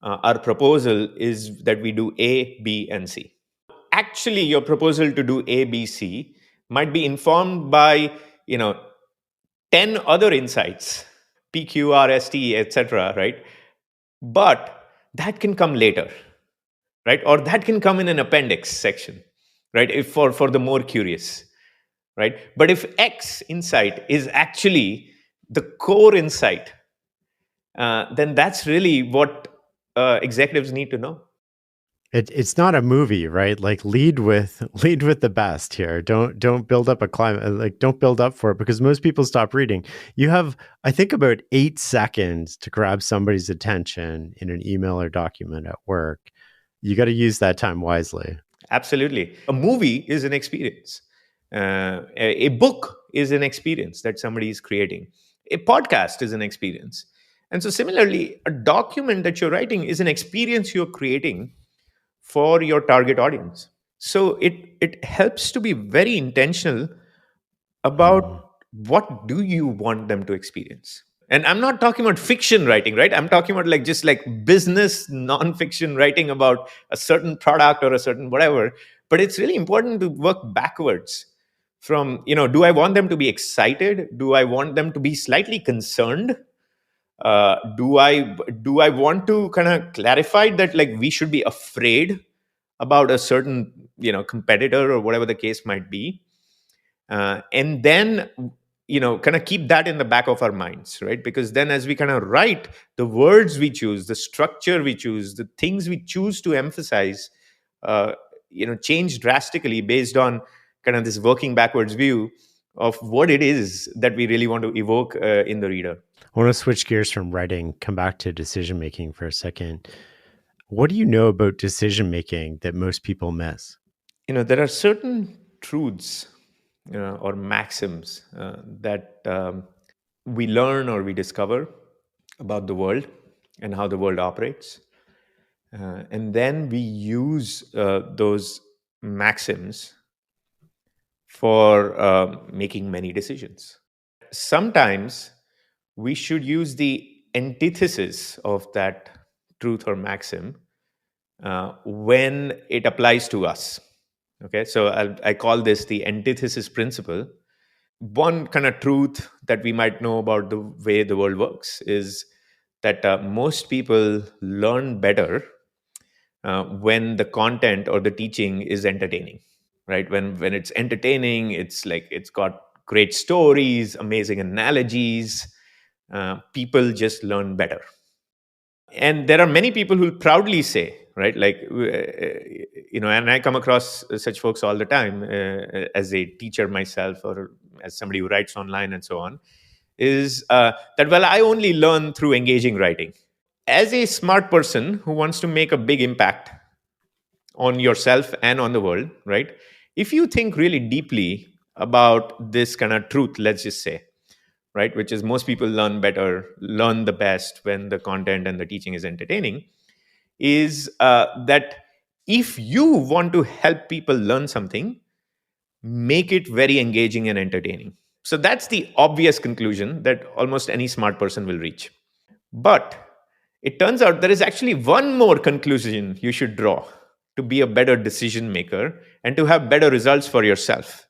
Speaker 1: our proposal is that we do A, B, and C. Actually, your proposal to do A, B, C might be informed by 10 other insights, P, Q, R, S, T, etc., right? But that can come later, right? Or that can come in an appendix section, right? If for the more curious, right? But if X insight is actually the core insight, then that's really what executives need to know.
Speaker 2: It's not a movie, right? Like, lead with the best here. Don't build up a climate, like, don't build up for it, because most people stop reading. You have, I think, about 8 seconds to grab somebody's attention in an email or document at work. You got to use that time wisely.
Speaker 1: Absolutely. A movie is an experience. A book is an experience that somebody is creating. A podcast is an experience. And so similarly, a document that you're writing is an experience you're creating for your target audience. So it helps to be very intentional
Speaker 2: Mhm.
Speaker 1: about what do you want them to experience. And I'm not talking about fiction writing, right? I'm talking about like just like business nonfiction writing about a certain product or a certain whatever. But it's really important to work backwards from, do I want them to be excited? Do I want them to be slightly concerned? Do I want to kind of clarify that, like, we should be afraid about a certain competitor or whatever the case might be, and then kind of keep that in the back of our minds, right? Because then as we kind of write, the words we choose, the structure we choose, the things we choose to emphasize, uh, change drastically based on kind of this working backwards view of what it is that we really want to evoke in the reader.
Speaker 2: I want to switch gears from writing, come back to decision making for a second. What do you know about decision making that most people miss?
Speaker 1: There are certain truths or maxims that we learn or we discover about the world and how the world operates. And then we use those maxims for making many decisions. Sometimes we should use the antithesis of that truth or maxim when it applies to us. Okay, so I call this the antithesis principle. One kind of truth that we might know about the way the world works is that most people learn better when the content or the teaching is entertaining, right? When it's entertaining, it's like it's got great stories, amazing analogies. People just learn better. And there are many people who proudly say, right, like and I come across such folks all the time as a teacher myself, or as somebody who writes online and so on, is that, well, I only learn through engaging writing. As a smart person who wants to make a big impact on yourself and on the world, right? If you think really deeply about this kind of truth, let's just say, right, which is most people learn better, learn the best when the content and the teaching is entertaining, is that if you want to help people learn something, make it very engaging and entertaining. So that's the obvious conclusion that almost any smart person will reach. But it turns out there is actually one more conclusion you should draw to be a better decision maker and to have better results for yourself,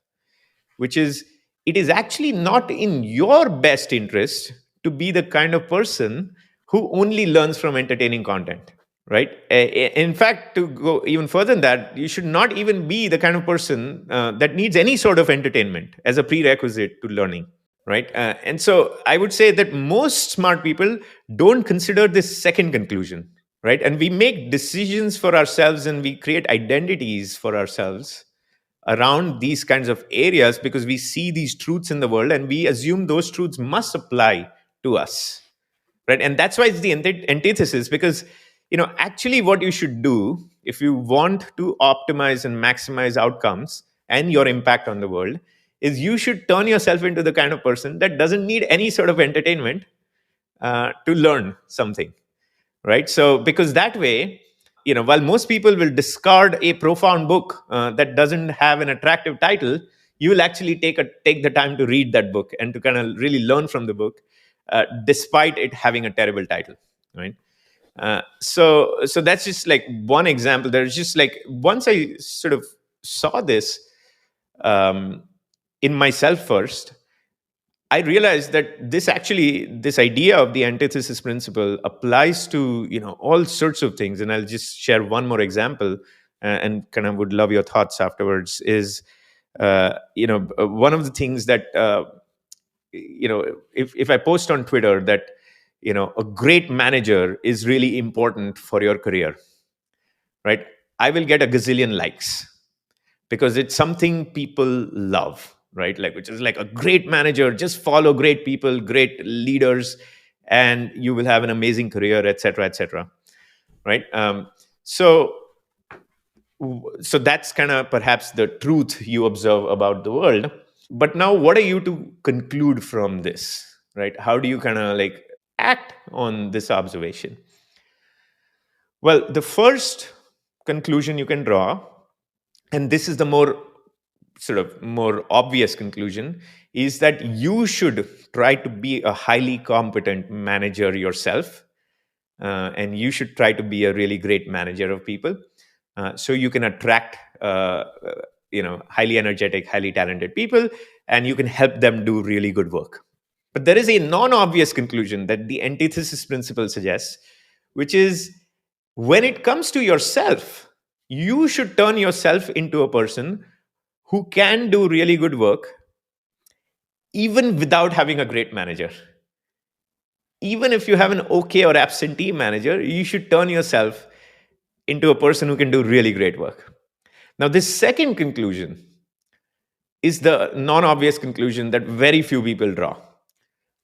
Speaker 1: which is, it is actually not in your best interest to be the kind of person who only learns from entertaining content, right? In fact, to go even further than that, you should not even be the kind of person that needs any sort of entertainment as a prerequisite to learning, right? And so I would say that most smart people don't consider this second conclusion, right? And we make decisions for ourselves and we create identities for ourselves around these kinds of areas because we see these truths in the world and we assume those truths must apply to us, right? And that's why it's the antithesis, because actually what you should do if you want to optimize and maximize outcomes and your impact on the world is you should turn yourself into the kind of person that doesn't need any sort of entertainment to learn something, right? So because that way, while most people will discard a profound book that doesn't have an attractive title, you will actually take the time to read that book and to kind of really learn from the book, despite it having a terrible title, right? So that's just like one example. There's just like, once I sort of saw this um, in myself first, I realized that this idea of the antithesis principle applies to all sorts of things. And I'll just share one more example, and kind of would love your thoughts afterwards. Is one of the things that if I post on Twitter that a great manager is really important for your career, right? I will get a gazillion likes because it's something people love, right? Like, which is like, a great manager, just follow great people, great leaders, and you will have an amazing career, etc., etc., right? So that's kind of perhaps the truth you observe about the world. But now, what are you to conclude from this, right? How do you kind of like act on this observation? Well, the first conclusion you can draw, and this is the more obvious conclusion, is that you should try to be a highly competent manager yourself, and you should try to be a really great manager of people, so you can attract highly energetic, highly talented people, and you can help them do really good work. But there is a non-obvious conclusion that the antithesis principle suggests, which is, when it comes to yourself, you should turn yourself into a person who can do really good work even without having a great manager. Even if you have an okay or absentee manager, you should turn yourself into a person who can do really great work. Now, this second conclusion is the non-obvious conclusion that very few people draw,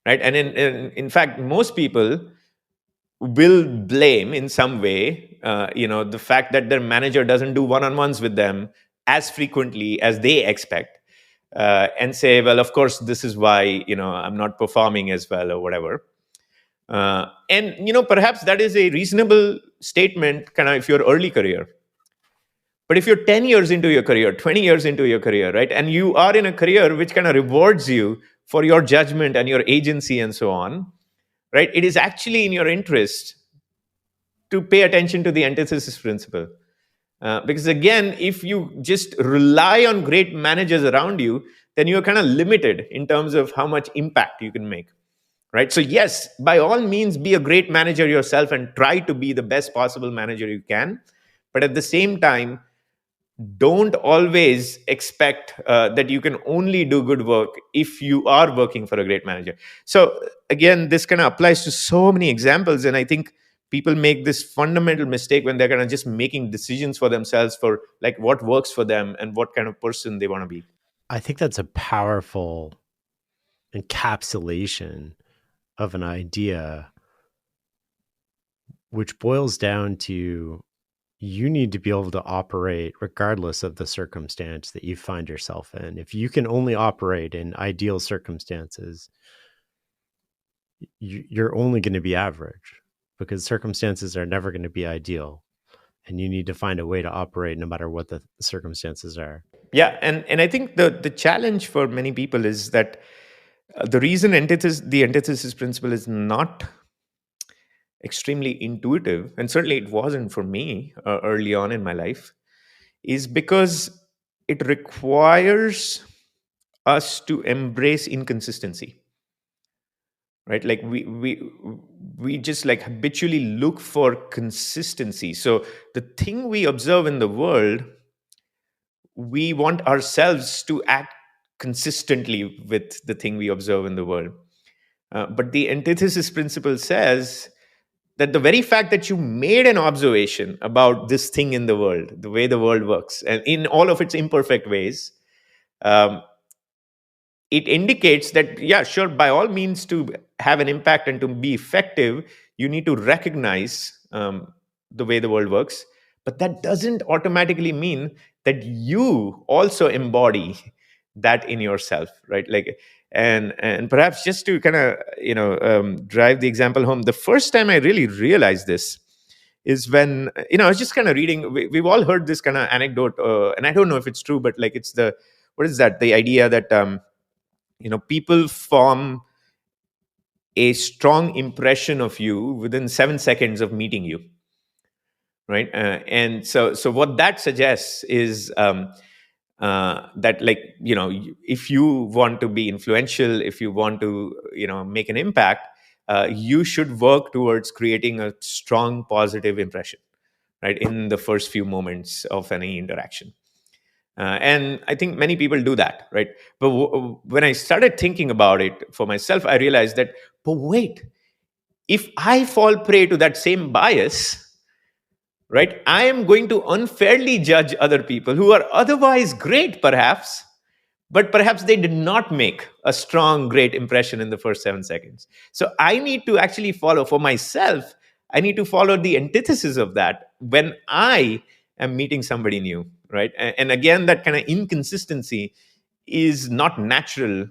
Speaker 1: right? And in fact, most people will blame in some way, the fact that their manager doesn't do one-on-ones with them as frequently as they expect, and say, well, of course, this is why I'm not performing as well or whatever. And perhaps that is a reasonable statement, kind of, if you're early career. But if you're 10 years into your career, 20 years into your career, right, and you are in a career which kind of rewards you for your judgment and your agency and so on, right, it is actually in your interest to pay attention to the antithesis principle. Because again, if you just rely on great managers around you, then you're kind of limited in terms of how much impact you can make, right? So yes, by all means, be a great manager yourself and try to be the best possible manager you can. But at the same time, don't always expect that you can only do good work if you are working for a great manager. So again, this kind of applies to so many examples, and I think people make this fundamental mistake when they're kind of just making decisions for themselves for like what works for them and what kind of person they want to be.
Speaker 2: I think that's a powerful encapsulation of an idea, which boils down to you need to be able to operate regardless of the circumstance that you find yourself in. If you can only operate in ideal circumstances, you're only going to be average because circumstances are never going to be ideal. And you need to find a way to operate no matter what the circumstances are.
Speaker 1: Yeah, and I think the challenge for many people is that the reason the antithesis principle is not extremely intuitive, and certainly it wasn't for me early on in my life, is because it requires us to embrace inconsistency, right? Like we just like habitually look for consistency. So the thing we observe in the world, we want ourselves to act consistently with the thing we observe in the world. But the antithesis principle says that the very fact that you made an observation about this thing in the world, the way the world works, and in all of its imperfect ways, um, it indicates that, yeah, sure, by all means, to have an impact and to be effective, you need to recognize the way the world works. But that doesn't automatically mean that you also embody that in yourself, right? Like, and perhaps just to kind of drive the example home, the first time I really realized this is when I was just kind of reading. We've all heard this kind of anecdote, and I don't know if it's true, but like it's the what is that? The idea that people form a strong impression of you within 7 seconds of meeting you, right? And so what that suggests is that, like, if you want to be influential, if you want to make an impact, you should work towards creating a strong positive impression, right, in the first few moments of any interaction. And I think many people do that, right? But when I started thinking about it for myself, I realized that, but wait, if I fall prey to that same bias, right, I am going to unfairly judge other people who are otherwise great, perhaps, but perhaps they did not make a strong, great impression in the first 7 seconds. So I need to actually follow for myself. I need to follow the antithesis of that when I am meeting somebody new, right? And again, that kind of inconsistency is not natural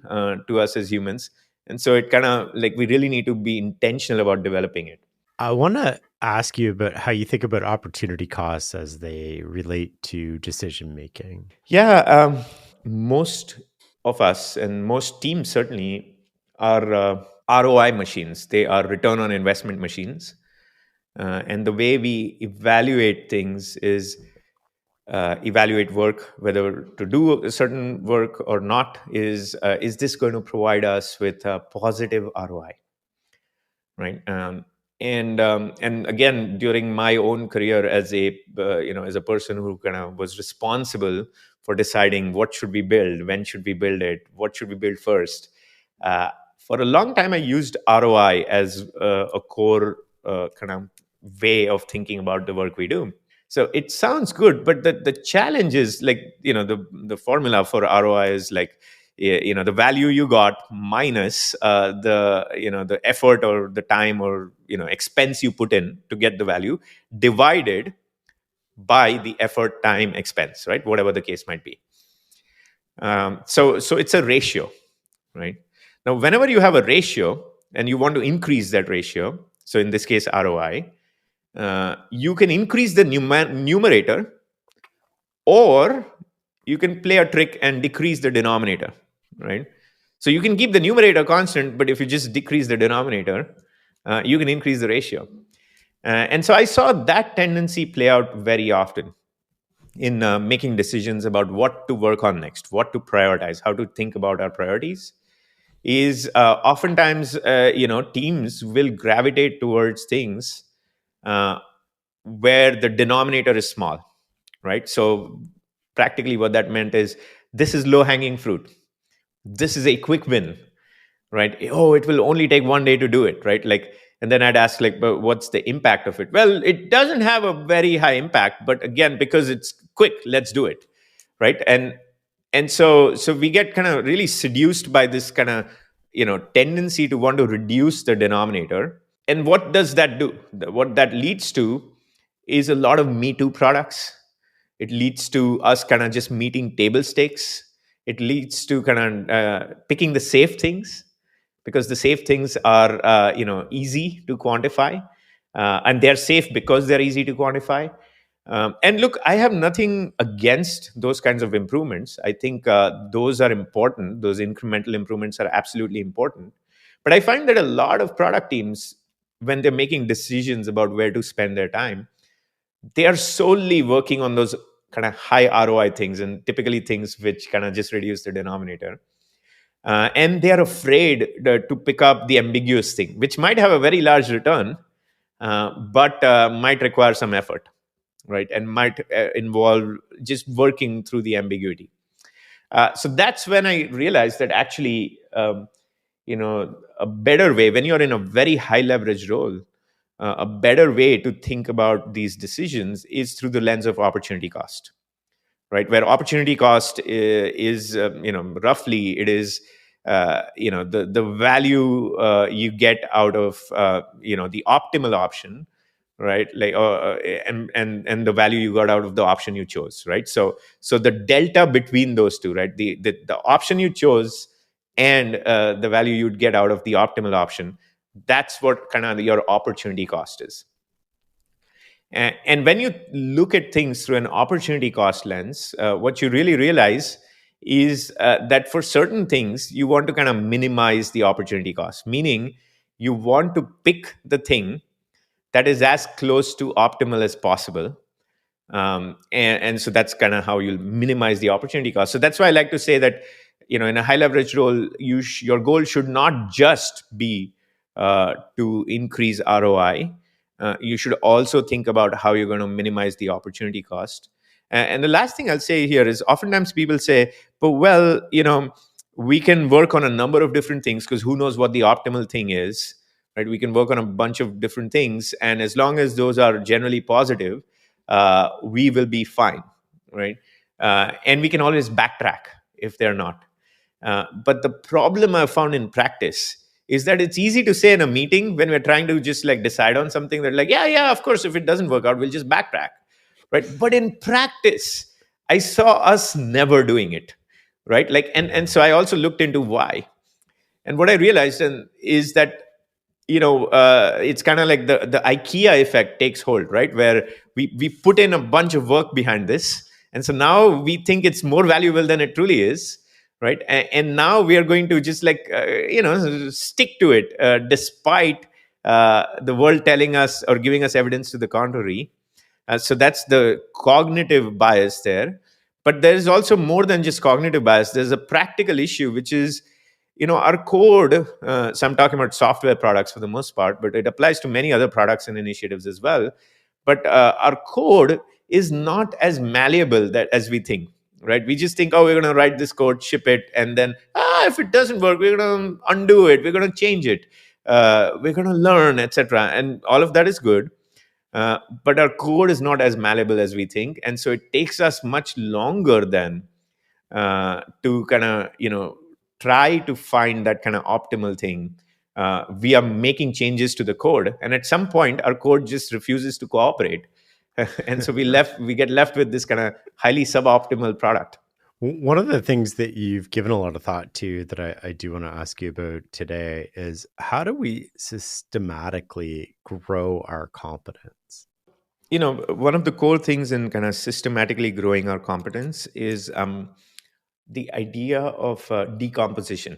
Speaker 1: to us as humans. And so it kind of like we really need to be intentional about developing it.
Speaker 2: I want to ask you about how you think about opportunity costs as they relate to decision making.
Speaker 1: Yeah, most of us and most teams certainly are ROI machines. They are return on investment machines. And the way we evaluate things is evaluate work, whether to do a certain work or not. Is this going to provide us with a positive ROI? Right. And again, during my own career as a as a person who kind of was responsible for deciding what should we build, when should we build it, what should we build first, for a long time I used ROI as a core kind of way of thinking about the work we do. So it sounds good, but the challenge is, like, the formula for ROI is like, the value you got minus the effort or the time or expense you put in to get the value, divided by the effort, time, expense, right? Whatever the case might be. So it's a ratio, right? Now, whenever you have a ratio and you want to increase that ratio, so in this case ROI, you can increase the numerator, or you can play a trick and decrease the denominator, right? So you can keep the numerator constant, but if you just decrease the denominator, you can increase the ratio. And so I saw that tendency play out very often in making decisions about what to work on next, what to prioritize, how to think about our priorities. is oftentimes teams will gravitate towards things uh, where the denominator is small, right? So practically what that meant is, this is low hanging fruit, this is a quick win, right? Oh, it will only take one day to do it, right? Like, and then I'd ask, like, but what's the impact of it? Well, it doesn't have a very high impact, but again, because it's quick, let's do it, right? And so we get kind of really seduced by this kind of tendency to want to reduce the denominator. And what does that do? What that leads to is a lot of me too products. It leads to us kind of just meeting table stakes. It leads to kind of picking the safe things, because the safe things are easy to quantify, and they're safe because they're easy to quantify. And look, I have nothing against those kinds of improvements. I think those are important. Those incremental improvements are absolutely important. But I find that a lot of product teams, when they're making decisions about where to spend their time, they are solely working on those kind of high ROI things, and typically things which kind of just reduce the denominator. And they are afraid to pick up the ambiguous thing, which might have a very large return, but might require some effort, right? And might involve just working through the ambiguity. So that's when I realized that actually, a better way, when you're in a very high leverage role, a better way to think about these decisions is through the lens of opportunity cost, right? Where opportunity cost is roughly, it is the value you get out of the optimal option, right? Like and the value you got out of the option you chose, right? So the delta between those two, right? The option you chose and the value you'd get out of the optimal option, that's what kind of your opportunity cost is. And when you look at things through an opportunity cost lens, what you really realize is that for certain things, you want to kind of minimize the opportunity cost, meaning you want to pick the thing that is as close to optimal as possible. And so that's kind of how you'll minimize the opportunity cost. So that's why I like to say that, in a high leverage role, your goal should not just be to increase ROI. You should also think about how you're going to minimize the opportunity cost. And the last thing I'll say here is, oftentimes people say, but well, we can work on a number of different things, because who knows what the optimal thing is, right? We can work on a bunch of different things, and as long as those are generally positive, we will be fine, right? And we can always backtrack if they're not. But the problem I've found in practice is that it's easy to say in a meeting when we're trying to just like decide on something, that like, yeah, of course, if it doesn't work out, we'll just backtrack, right? But in practice, I saw us never doing it, right? Like, and so I also looked into why. And what I realized is that it's kind of like the IKEA effect takes hold, right? Where we put in a bunch of work behind this, and so now we think it's more valuable than it truly is, right? And now we are going to just like stick to it, despite the world telling us or giving us evidence to the contrary. So that's the cognitive bias there. But there is also more than just cognitive bias. There's a practical issue, which is, our code. So I'm talking about software products for the most part, but it applies to many other products and initiatives as well. But our code is not as malleable that as we think, right? We just think, oh, we're going to write this code, ship it, and then if it doesn't work, we're going to undo it, we're going to change it, we're going to learn, etc. And all of that is good. But our code is not as malleable as we think, and so it takes us much longer than to kind of try to find that kind of optimal thing. We are making changes to the code, and at some point our code just refuses to cooperate. And so we get left with this kind of highly suboptimal product.
Speaker 2: One of the things that you've given a lot of thought to that I do want to ask you about today is, how do we systematically grow our competence?
Speaker 1: One of the core things in kind of systematically growing our competence is the idea of decomposition.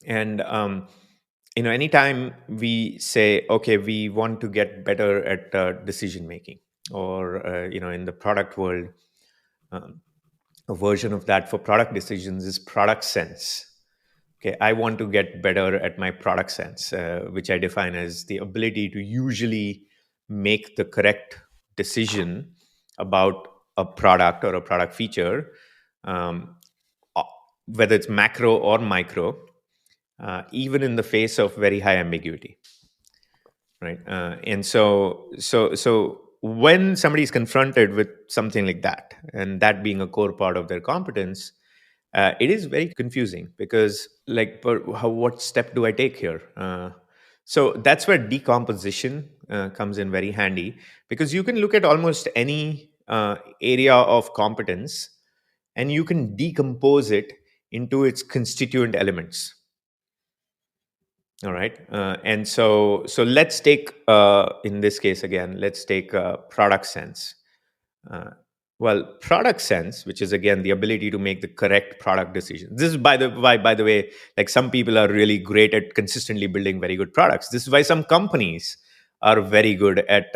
Speaker 1: And anytime we say, okay, we want to get better at decision making, or in the product world, um, a version of that for product decisions is product sense, Okay, I want to get better at my product sense, which I define as the ability to usually make the correct decision about a product or a product feature, um, uh, whether it's macro or micro, even in the face of very high ambiguity, right? And so when somebody is confronted with something like that, and that being a core part of their competence, it is very confusing because, like, but what step do I take here? So that's where decomposition comes in very handy, because you can look at almost any area of competence and you can decompose it into its constituent elements. All right. And so let's take, in this case again, let's take product sense. Uh, well, product sense, which is again the ability to make the correct product decision. This is by the way, like, some people are really great at consistently building very good products. This is why some companies are very good at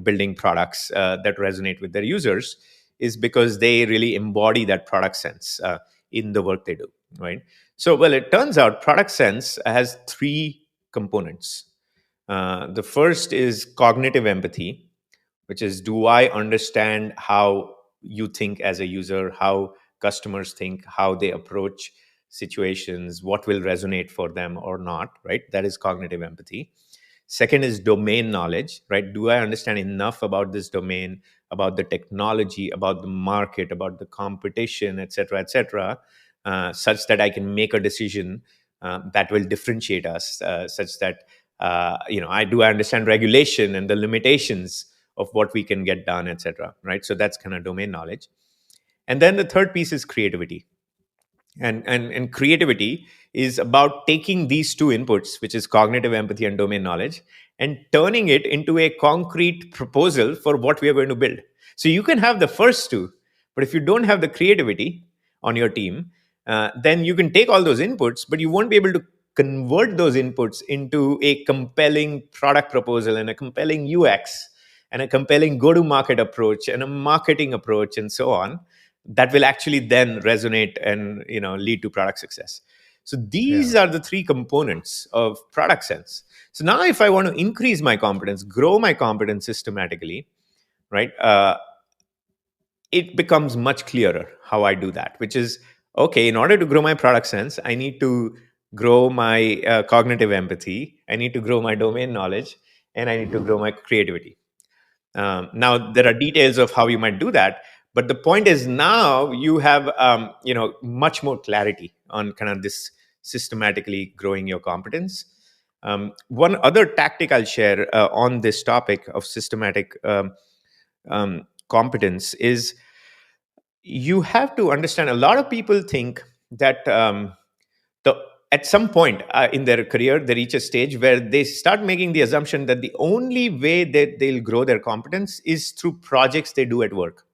Speaker 1: building products that resonate with their users, is because they really embody that product sense in the work they do. Right. So, well, it turns out product sense has three components. The first is cognitive empathy, which is, do I understand how you think as a user, how customers think, how they approach situations, what will resonate for them or not, right? That is cognitive empathy. Second is domain knowledge, right? Do I understand enough about this domain, about the technology, about the market, about the competition, et cetera, such that I can make a decision that will differentiate us, such that I understand regulation and the limitations of what we can get done, etc. Right? So that's kind of domain knowledge. And then the third piece is creativity, and creativity is about taking these two inputs, which is cognitive empathy and domain knowledge, and turning it into a concrete proposal for what we are going to build. So you can have the first two, but if you don't have the creativity on your team, then you can take all those inputs, but you won't be able to convert those inputs into a compelling product proposal and a compelling UX and a compelling go to market approach and a marketing approach and so on, that will actually then resonate and lead to product success. So
Speaker 2: Yeah.
Speaker 1: these are the three components of product sense. So now if I want to increase my competence, grow my competence systematically, right, it becomes much clearer how I do that, which is, okay, in order to grow my product sense, I need to grow my cognitive empathy, I need to grow my domain knowledge, and I need to grow my creativity. Now, there are details of how you might do that, but the point is, now you have much more clarity on kind of this systematically growing your competence. One other tactic I'll share on this topic of systematic competence is, you have to understand, a lot of people think that the at some point in their career, they reach a stage where they start making the assumption that the only way that they'll grow their competence is through projects they do at work,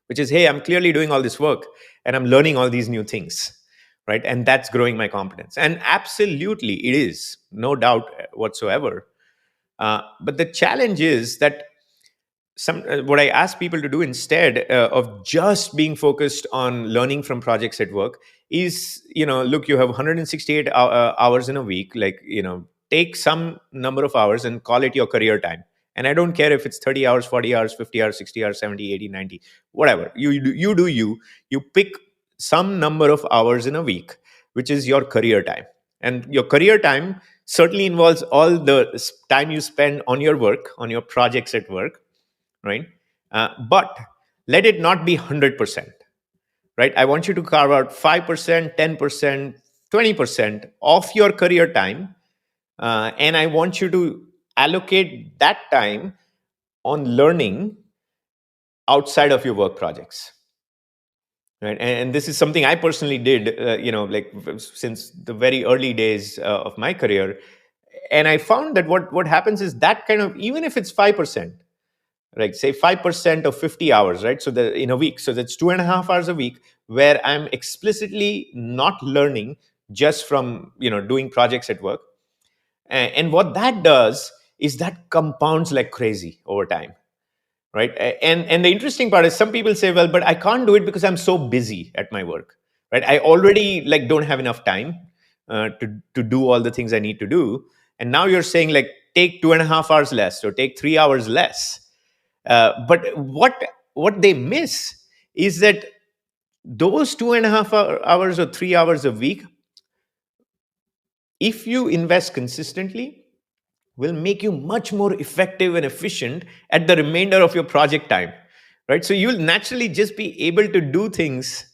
Speaker 1: which is, hey, I'm clearly doing all this work and I'm learning all these new things, right? And that's growing my competence. And absolutely it is, no doubt whatsoever. But the challenge is that what I ask people to do instead of just being focused on learning from projects at work is, look, you have 168 hours in a week, like, take some number of hours and call it your career time. And I don't care if it's 30 hours, 40 hours, 50 hours, 60 hours, 70, 80, 90, whatever. You pick some number of hours in a week, which is your career time. And your career time certainly involves all the time you spend on your work, on your projects at work, right? But let it not be 100%, right? I want you to carve out 5%, 10%, 20% of your career time. And I want you to allocate that time on learning outside of your work projects. Right. And this is something I personally did, like, since the very early days of my career. And I found that what happens is that kind of, even if it's 5%, like say 5% of 50 hours, right? So in a week, so that's 2.5 hours a week where I'm explicitly not learning just from doing projects at work. And what that does is that compounds like crazy over time, right? And the interesting part is, some people say, well, but I can't do it because I'm so busy at my work. right? I already like don't have enough time to do all the things I need to do. And now you're saying like take 2.5 hours less or take 3 hours less. But what they miss is that those 2.5 hours or 3 hours a week, if you invest consistently, will make you much more effective and efficient at the remainder of your project time, right? So you'll naturally just be able to do things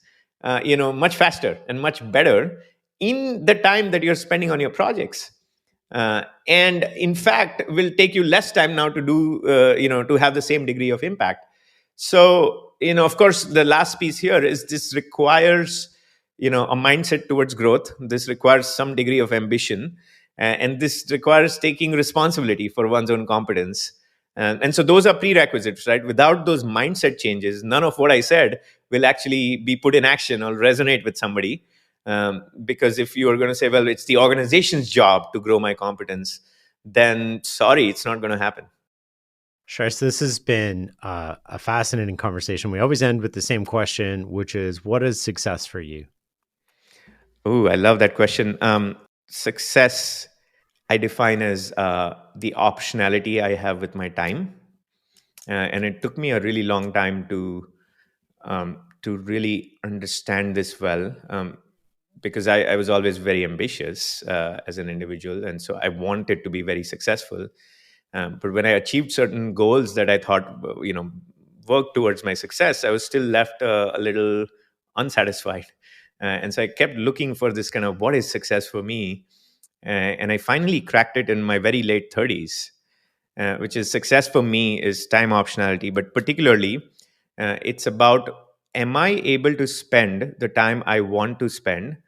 Speaker 1: much faster and much better in the time that you're spending on your projects, and in fact will take you less time now to do to have the same degree of impact. So of course the last piece here is this requires a mindset towards growth. This requires some degree of ambition, and this requires taking responsibility for one's own competence. And so those are prerequisites, right? Without those mindset changes, none of what I said will actually be put in action or resonate with somebody. Because if you are going to say, well, it's the organization's job to grow my competence, then sorry, it's not going to happen.
Speaker 2: Shreyas, this has been a fascinating conversation. We always end with the same question, which is, what is success for you?
Speaker 1: Oh, I love that question. Success, I define as the optionality I have with my time. And it took me a really long time to really understand this well, because I was always very ambitious as an individual. And so I wanted to be very successful. But when I achieved certain goals that I thought, worked towards my success, I was still left a little unsatisfied. And so I kept looking for this kind of what is success for me. And I finally cracked it in my very late 30s, which is success for me is time optionality. But particularly, it's about, am I able to spend the time I want to spend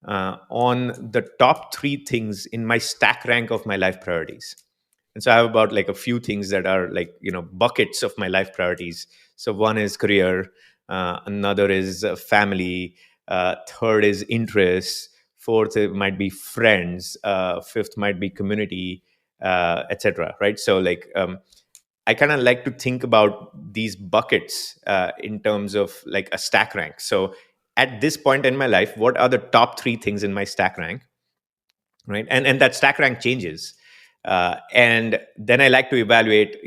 Speaker 1: on the top three things in my stack rank of my life priorities? And so I have about like a few things that are like, buckets of my life priorities. So one is career, another is family, third is interests, fourth it might be friends, fifth might be community, etc. Right? So like I kind of like to think about these buckets in terms of like a stack rank. So at this point in my life, what are the top three things in my stack rank? Right? And that stack rank changes. And then I like to evaluate,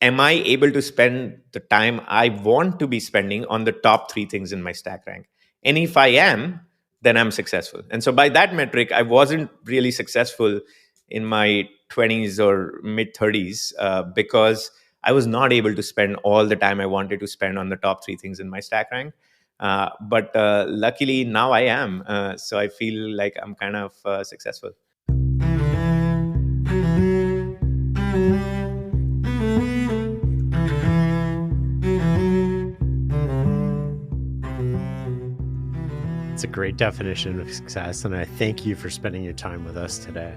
Speaker 1: am I able to spend the time I want to be spending on the top three things in my stack rank? And if I am, then I'm successful. And so by that metric, I wasn't really successful in my 20s or mid 30s because I was not able to spend all the time I wanted to spend on the top three things in my stack rank. But luckily now I am. So I feel like I'm kind of successful.
Speaker 2: It's a great definition of success, and I thank you for spending your time with us today.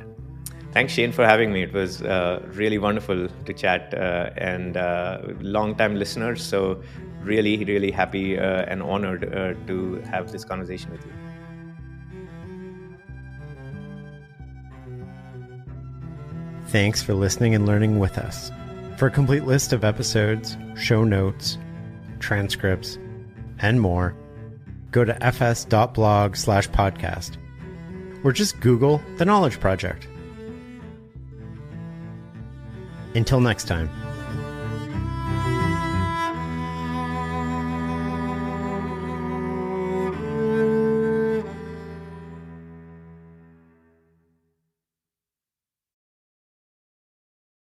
Speaker 1: Thanks, Shane, for having me. It was really wonderful to chat, and long-time listeners. So really, really happy and honored to have this conversation with you.
Speaker 2: Thanks for listening and learning with us. For a complete list of episodes, show notes, transcripts, and more, go to fs.blog/podcast, or just Google The Knowledge Project. Until next time.